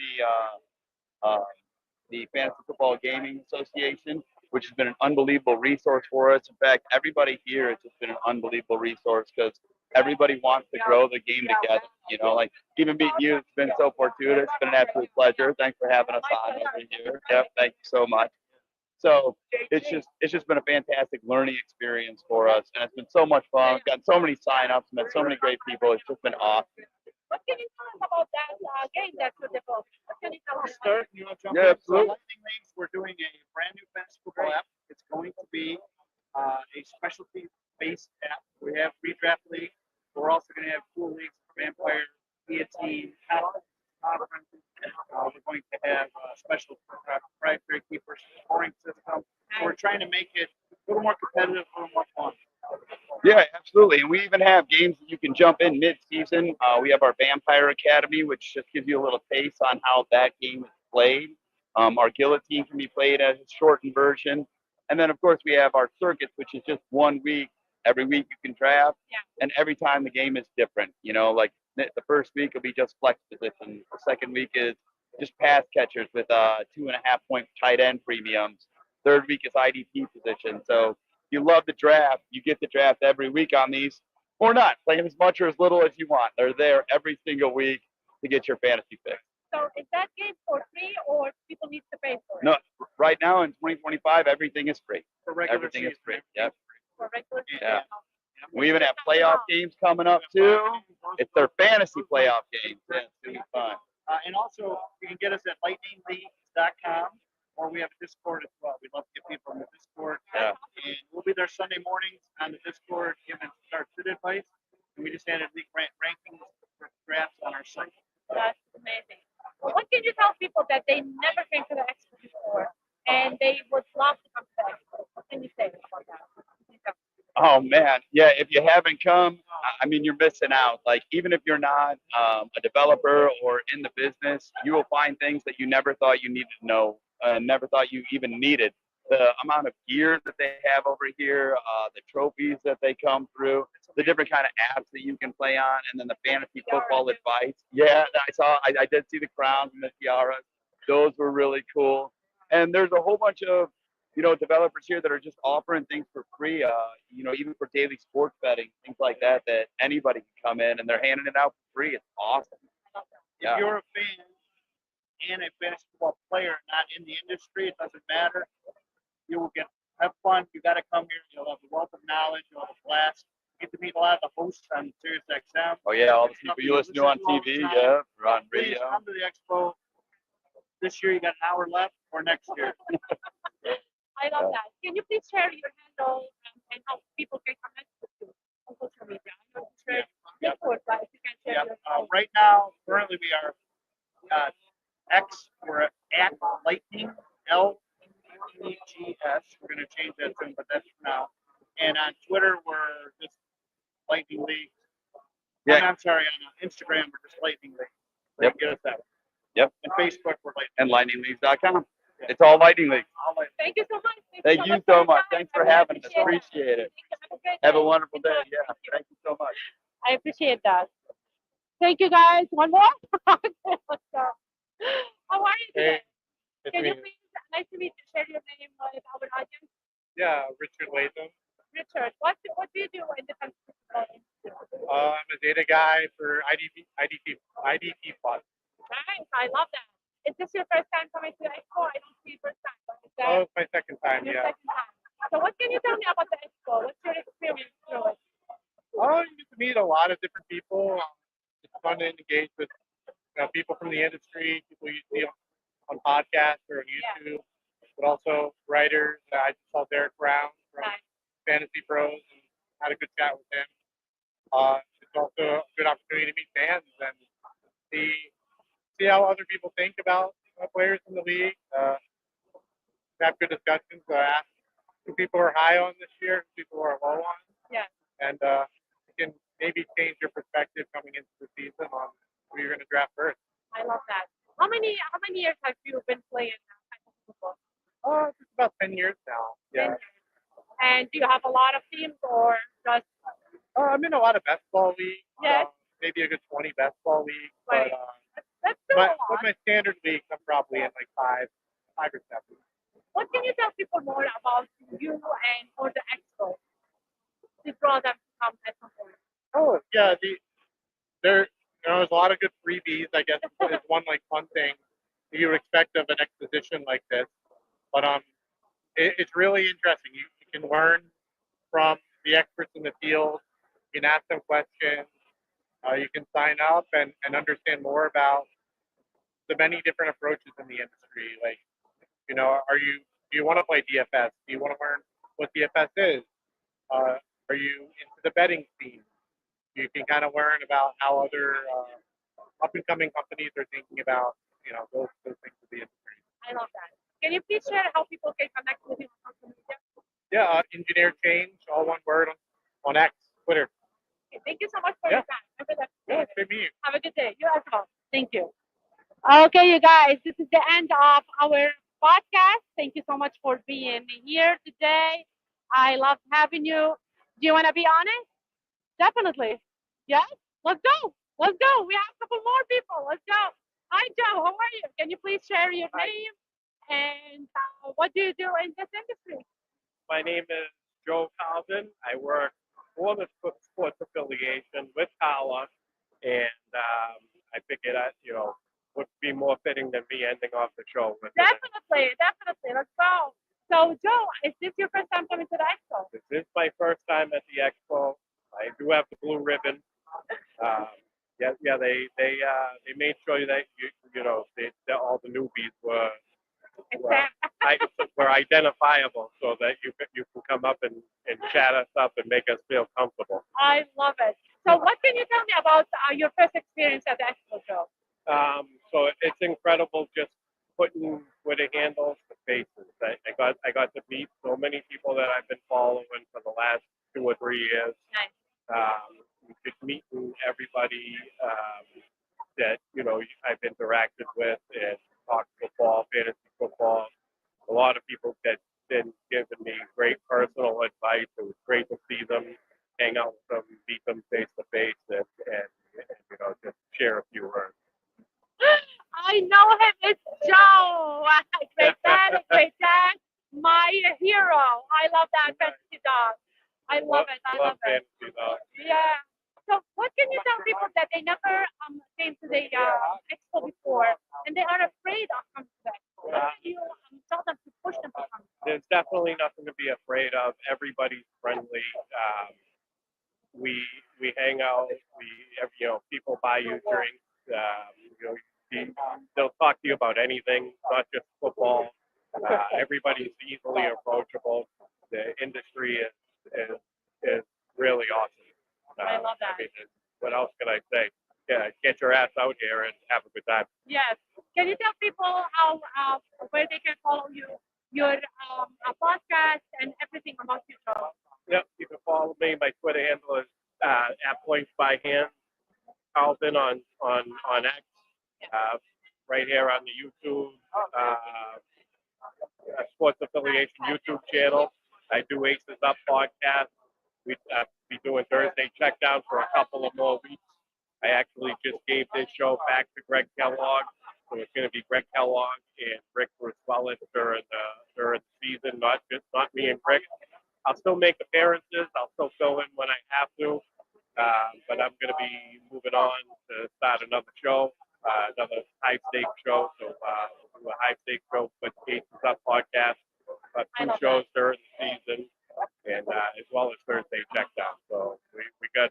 the Fantasy Football Gaming Association, which has been an unbelievable resource for us. In fact, everybody here has just been an unbelievable resource because everybody wants to grow the game together. Like even meeting you, it's been so fortuitous. It's been an absolute pleasure. Thanks for having us on over here. Yep, thank you so much. So it's just been a fantastic learning experience for us, and it's been so much fun. We've gotten so many signups, met so many great people. It's just been awesome. What can you tell us about that game that you developed? What can you tell us? Start? You want to jump Yeah, in? So absolutely. Lightning Leagues, we're doing a brand new fantasy football app. It's going to be a specialty-based app. We have redraft league. We're also going to have cool leagues for vampire, guillotine, conference. We're going to have special proprietary keepers scoring system. So we're trying to make it a little more competitive, a little more fun. Yeah, absolutely. And we even have games that you can jump in mid-season. We have our Vampire Academy, which just gives you a little taste on how that game is played. Our Guillotine can be played as a shortened version. And then, of course, we have our Circuits, which is just 1 week. Every week you can draft. And every time the game is different. Like the first week will be just flex position. The second week is just pass catchers with 2.5-point tight end premiums. Third week is IDP position. So you love the draft, you get the draft every week on these, or not. Play them as much or as little as you want. They're there every single week to get your fantasy picks. So is that game for free or people need to pay for it? No, right now in 2025, everything is free. For regular Everything is season, free. Yep. For regular Yeah. We even have playoff games coming up too. It's their fantasy playoff games. Yeah, it's gonna be fun. And also, you can get us at lightningleagues.com, or we have a Discord as well. We'd love to get people on the Discord. Yeah. And we'll be there Sunday mornings on the Discord giving our fit advice. And we just added league rankings for drafts on our site. That's amazing. What can you tell people that they never came to the expo before and they would love to come to the expo? What can you say about that? Oh man, yeah. If you haven't come, I mean, you're missing out. Like, even if you're not a developer or in the business, you will find things that you never thought you needed to know, never thought you even needed. The amount of gear that they have over here, the trophies that they come through, the different kind of apps that you can play on, and then the fantasy football advice. Yeah, I did see the crowns and the tiaras. Those were really cool. And there's a whole bunch of, developers here that are just offering things for free, even for daily sports betting, things like that, that anybody can come in and they're handing it out for free. It's awesome. If you're a fan and a fantasy football player, not in the industry, it doesn't matter. You will have fun. You got to come here. You'll have a wealth of knowledge. You'll have a blast. You get to meet a lot of the hosts on Sirius XM. Oh yeah, all the people you listen to on TV, yeah, or on Please radio. come to the expo. This year you got an hour left, or next year. I love that. Can you please share your handle and how people can connect with you on social media? I know you shared before, but if you can share your Right now, currently we are we're at Lightning LEGS. We're going to change that soon, but that's for now. And on Twitter, we're just Lightning League. Yeah. I'm sorry, on Instagram, we're just Lightning League. So Yep. Get us that. Yep. And Facebook, we're Lightning. And lightningleagues.com. It's all Lightning League. Thank you so much. Thank you so much. Thanks for having us. Appreciate it. Have a wonderful day. Yeah. Thank you so much. I appreciate that. Thank you guys. One more. Okay, let's go. How are you today? Hey, Can you please, nice to meet you, share your name with our audience? Yeah, Richard Latham. Richard, what do you do in the country? I'm a data guy for IDP Plus. Nice, I love that. Is this your first time coming to the expo? I don't see you first time, but is that Oh, it's my second time, your yeah. second time? So what can you tell me about the expo? What's your experience through it? Oh, you get to meet a lot of different people. It's fun to engage with people from the industry, people you see on podcasts or on YouTube, but also writers. I just saw Derek Brown from Fantasy Pros and had a good chat with him. It's also a good opportunity to meet fans and see how other people think about players in the league. Have good discussions. Ask who people are high on this year, who people are low on. Yeah. And you can maybe change your perspective coming into the season on who you're going to draft first. I love that. How many years have you been playing football? Oh, it's about 10 years now. 10 Yeah. years. And do you have a lot of teams or just? I'm in a lot of best ball leagues. Yes. Maybe a good 20 best ball leagues. Right. But That's still a lot. with my standard leagues, I'm probably in like five or seven. What can you tell people more about you and or the expo to draw them to come at some point? Oh yeah, there's a lot of good freebies. I guess is one like fun thing you would expect of an exposition like this. But it's really interesting. You can learn from the experts in the field. You can ask them questions. You can sign up and understand more about the many different approaches in the industry. Like, do you want to play DFS? Do you want to learn what DFS is? Are you into the betting scene? You can kind of learn about how other up and coming companies are thinking about, those things of the industry. I love that. Can you please share how people can connect with you on social media? Yeah, Engineer Change, all one word on X, Twitter. Okay, thank you so much for your time. Yeah, good meeting you. Have a good day. You as well. Thank you. Okay, you guys, this is the end of our podcast. Thank you so much for being here today. I love having you. Do you want to be honest? Definitely. Yes? Let's go. Let's go. We have a couple more people. Let's go. Hi, Joe. How are you? Can you please share your name and what do you do in this industry? My name is Joe Calvin. I work for the sports affiliation with Carla, and I figured that would be more fitting than me ending off the show. With Definitely. Let's go. So, Joe, is this your first time coming to the expo? This is my first time at the expo. I do have the blue ribbon. They made sure that all the newbies were identifiable, so that you can come up and chat us up and make us feel comfortable. I love it. So, what can you tell me about your first experience at the expo, Joe? So it's incredible just putting Twitter handles to faces. I got to meet so many people that I've been following for the last 2 or 3 years. Nice. just meeting everybody that I've interacted with and talked football, fantasy football. A lot of people that been giving me great personal advice. It was great to see them, hang out with them, meet them face to face, and just share a few words. I know him. It's Joe. Great man, great dad. My hero. I love that fantasy dog. I love it. I love it. Fantasy, though. Yeah. So, what can you tell people that they never came to the expo before and they are afraid of coming to the expo? What can you tell them to push them to come? There's definitely nothing to be afraid of. Everybody's friendly. We hang out. People buy you drinks. They'll talk to you about anything, not just football. Everybody's easily approachable. The industry is really awesome. I love that. What else can I say? Yeah, get your ass out here and have a good time. Yes. Can you tell people how where they can follow you, your podcast, and everything about you, Joe? Yep, you can follow me. My Twitter handle is at points by hand. Carlton on X. Right here on the YouTube Sports Affiliation YouTube channel. I do Aces Up podcast. We'll be doing Thursday checkdown for a couple of more weeks. I actually just gave this show back to Greg Kellogg. So it's going to be Greg Kellogg and Rick Bruce-Wellis during the season, not me and Rick. I'll still make appearances. I'll still fill in when I have to. But I'm going to be moving on to start another show, another high stakes show. So we'll do a high stakes show with Aces Up podcast. 2 shows during the season, and as well as Thursday checkdown. So we got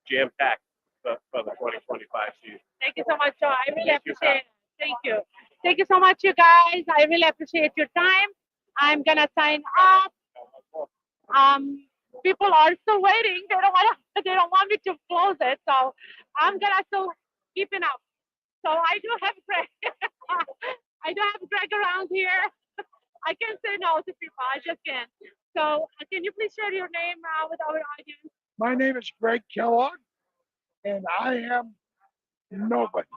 jam packed for the 2025 season. Thank you so much, Joe. I really appreciate it. Thank you. Thank you so much, you guys. I really appreciate your time. I'm gonna sign off. People are still waiting. They don't want me to close it, so I'm gonna still keep it up. So I do have Greg. I do have Greg around here. I can't say no to people. I just can't. So can you please share your name with our audience? My name is Greg Kellogg, and I am nobody.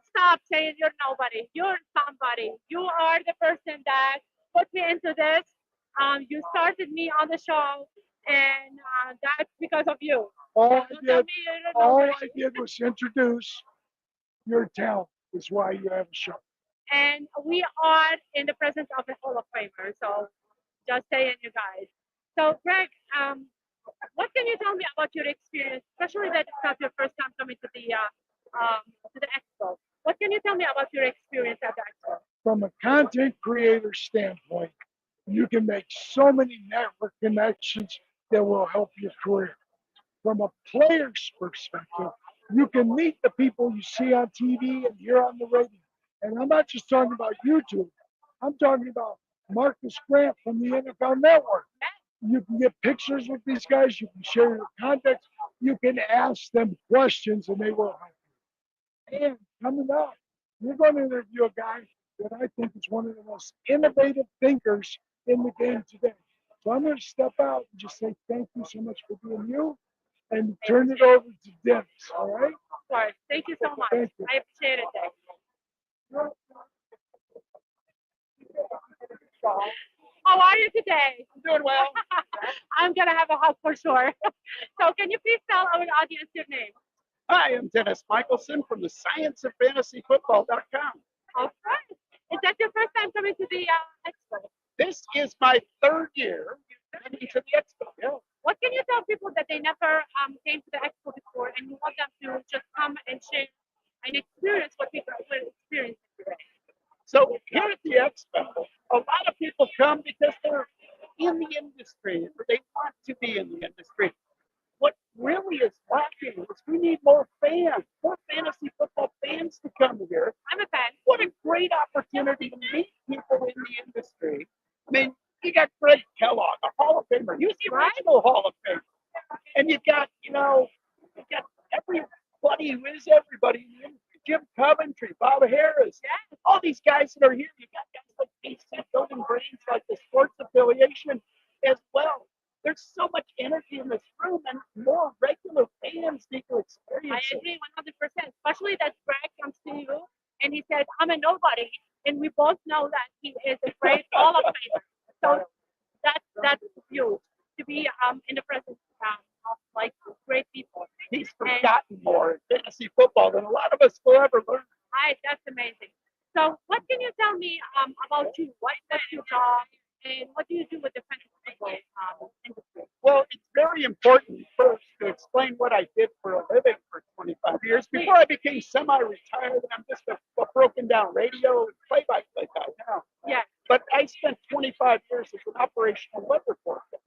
Stop saying you're nobody. You're somebody. You are the person that put me into this. You started me on the show, and that's because of you. All I did was introduce your talent. Is why you have a show. And we are in the presence of a Hall of Famer. So just saying, you guys. So Greg, what can you tell me about your experience, especially that it's not your first time coming to the expo? What can you tell me about your experience at the expo? From a content creator standpoint, you can make so many network connections that will help your career. From a player's perspective, you can meet the people you see on TV and hear on the radio. And I'm not just talking about YouTube. I'm talking about Marcus Grant from the NFL Network. You can get pictures with these guys. You can share your contacts. You can ask them questions, and they will help you. And coming up, you're going to interview a guy that I think is one of the most innovative thinkers in the game today. So I'm going to step out and just say thank you so much for being you, and turn it over to Dennis. All right? Of course. Thank you so much. Thank you. I appreciate it. How are you today? I'm doing well. I'm gonna have a hug for sure. So can you please tell our audience your name? Hi, I'm Dennis Michelson from the scienceoffantasyfootball.com. All right. Is that your first time coming to the expo? This is my 3rd year coming to the expo. Yeah. What can you tell people that they never came to the expo before and you want them to just come and share and experience what people will experience today? So here at the expo, a lot of people come because they're in the industry or they want to be in the industry. What really is lacking is we need more fans, more fantasy football fans to come here. I'm a fan. What a great opportunity to meet people in the industry. I mean, you got Greg Kellogg, a Hall of Famer. He's the original Hall of Famer. And you got everybody who is everybody in the industry. Jim Coventry, Bob Harris, all these guys that are here. You got guys like BC building brains like the Sports Affiliation as well. There's so much energy in this room, and more regular answer. agree 100%. Especially that Greg comes to you and he says, "I'm a nobody," and we both know that he is a great Hall of Famer. So that's huge to be in the presence of like great people. He's And forgotten more in fantasy football than a lot of us will ever learn. that's amazing. So, what can you tell me about you? What's your job, and what do you do with the fantasy football industry? Well, it's very important first to explain what I did for a living for 25 years before I became semi-retired. And I'm just a broken down radio and play-by-play guy now. Yeah. But I spent 25 years as an operational weather forecaster.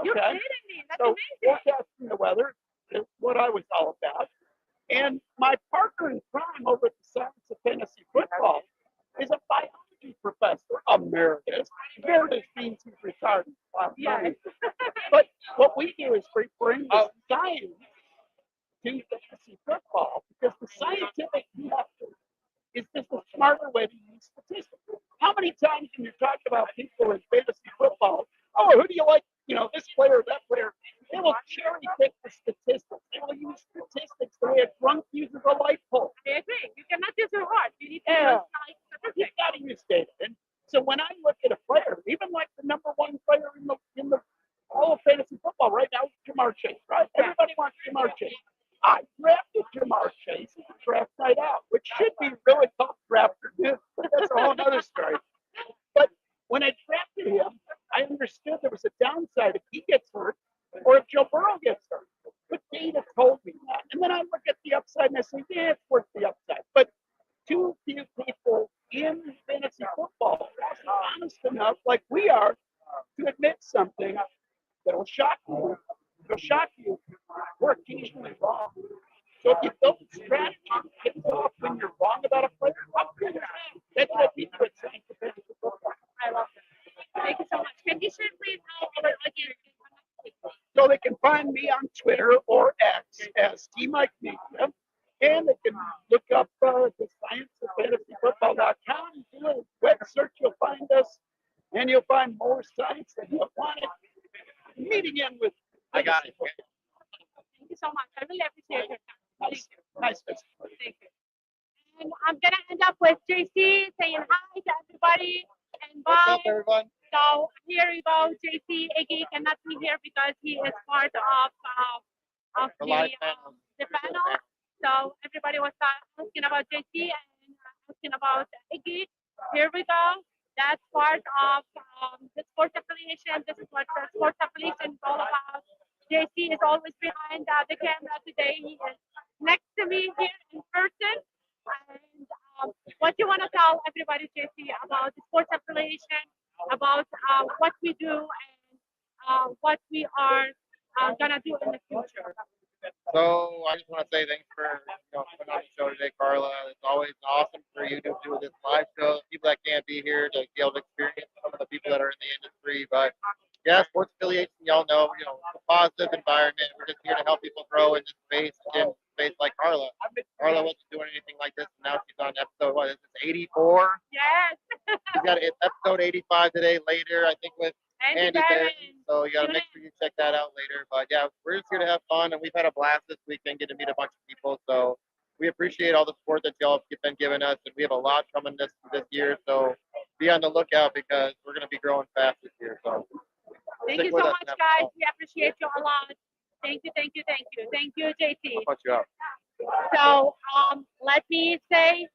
You're Okay? kidding me. That's So amazing. forecasting the weather is what I was all about. And my partner in crime over at the Science of Fantasy Football is a biology professor emeritus. Emeritus means he's retired. Yeah. But what we do is we bring the science to fantasy football because the scientific method is just a smarter way to use statistics. How many times when you talk about people in fantasy football, oh, who do you like? You know, this player, that player. They will cherry pick the statistics. They will use statistics the way a drunk uses a light pole. I agree. You cannot use your heart. You need to Yeah. use like You statistics. got to use data. And so when I look at a player, even like the number one player in the all of fantasy football right now, Jamar Chase, right? Everybody wants Jamar Chase. I drafted Jamar Chase at the draft night out, which should be really tough draft review, but that's a whole other story. But when I drafted him, I understood there was a downside if he gets hurt or if Joe Burrow gets hurt. But data told me that. And then I look at the upside and I say, yeah, it's worth the upside. But too few people in fantasy football are honest enough, like we are, to admit something that will shock you. It'll shock you. We're occasionally wrong. So if you build a strategy that pays off when you're wrong about a player, I'm good at that. That's what we do at Science of Fantasy Football. I love that. Thank you so much. Can you share please how our audience can connect? So they can find me on Twitter or X as T Mike Media. And they can look up the Science of Fantasy Football.com. Do a web search, you'll find us. And you'll find more science that you wanted. Meeting in with. I got it. Thank you so much. I really appreciate your time. Nice, nice visit. Thank you. And I'm gonna end up with JC saying hi to everybody and What's bye. up, everyone? So here you go, JC. Iggy cannot be here because he is part of The live the panel. So everybody was asking about JC and asking about Iggy. Here we go. That's part of the sports affiliation. This is what the sports affiliation is all about. JC is always behind the camera today. He is next to me here in person. And what you want to tell everybody, JC, about the sports affiliation, about what we do and what we are gonna do in the future. So I just want to say thanks for putting on the show today, Carla. It's always awesome for you to do this live show. People that can't be here to be able to experience some of the people that are in the industry. But yeah, sports affiliation, y'all know, it's a positive environment. We're just here to help people grow in this space, in space like Carla. Carla wasn't doing anything like this, and now she's on episode, what is this, 84? Yes. She's got episode 85 today, later, I think, with Andy Andy Barron. Barron. So you got to make sure you check that out later. But yeah, we're just here to have fun, and we've had a blast this weekend getting to meet a bunch of people. So we appreciate all the support that y'all have been giving us, and we have a lot coming this year. So be on the lookout because we're going to be growing fast this year. So Thank you so much, guys. We appreciate you a lot. Thank you, thank you, thank you. Thank you, JT. I'll punch you out. So let me say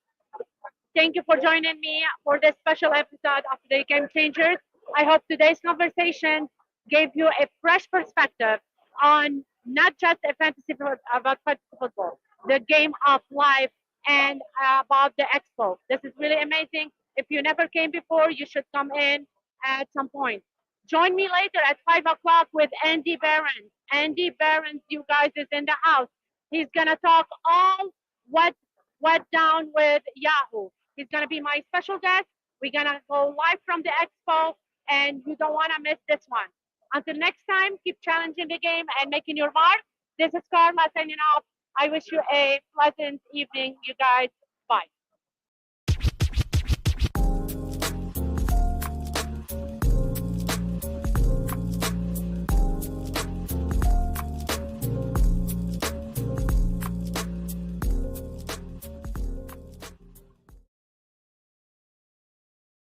thank you for joining me for this special episode of the Game Changers. I hope today's conversation gave you a fresh perspective on not just a about fantasy football, the game of life, and about the expo. This is really amazing. If you never came before, you should come in at some point. Join me later at 5 o'clock with Andy Barron. Andy Barron, you guys, is in the house. He's gonna talk all what down with Yahoo. He's gonna be my special guest. We're gonna go live from the expo, and you don't wanna miss this one. Until next time, keep challenging the game and making your mark. This is Carla signing off. I wish you a pleasant evening, you guys. Bye.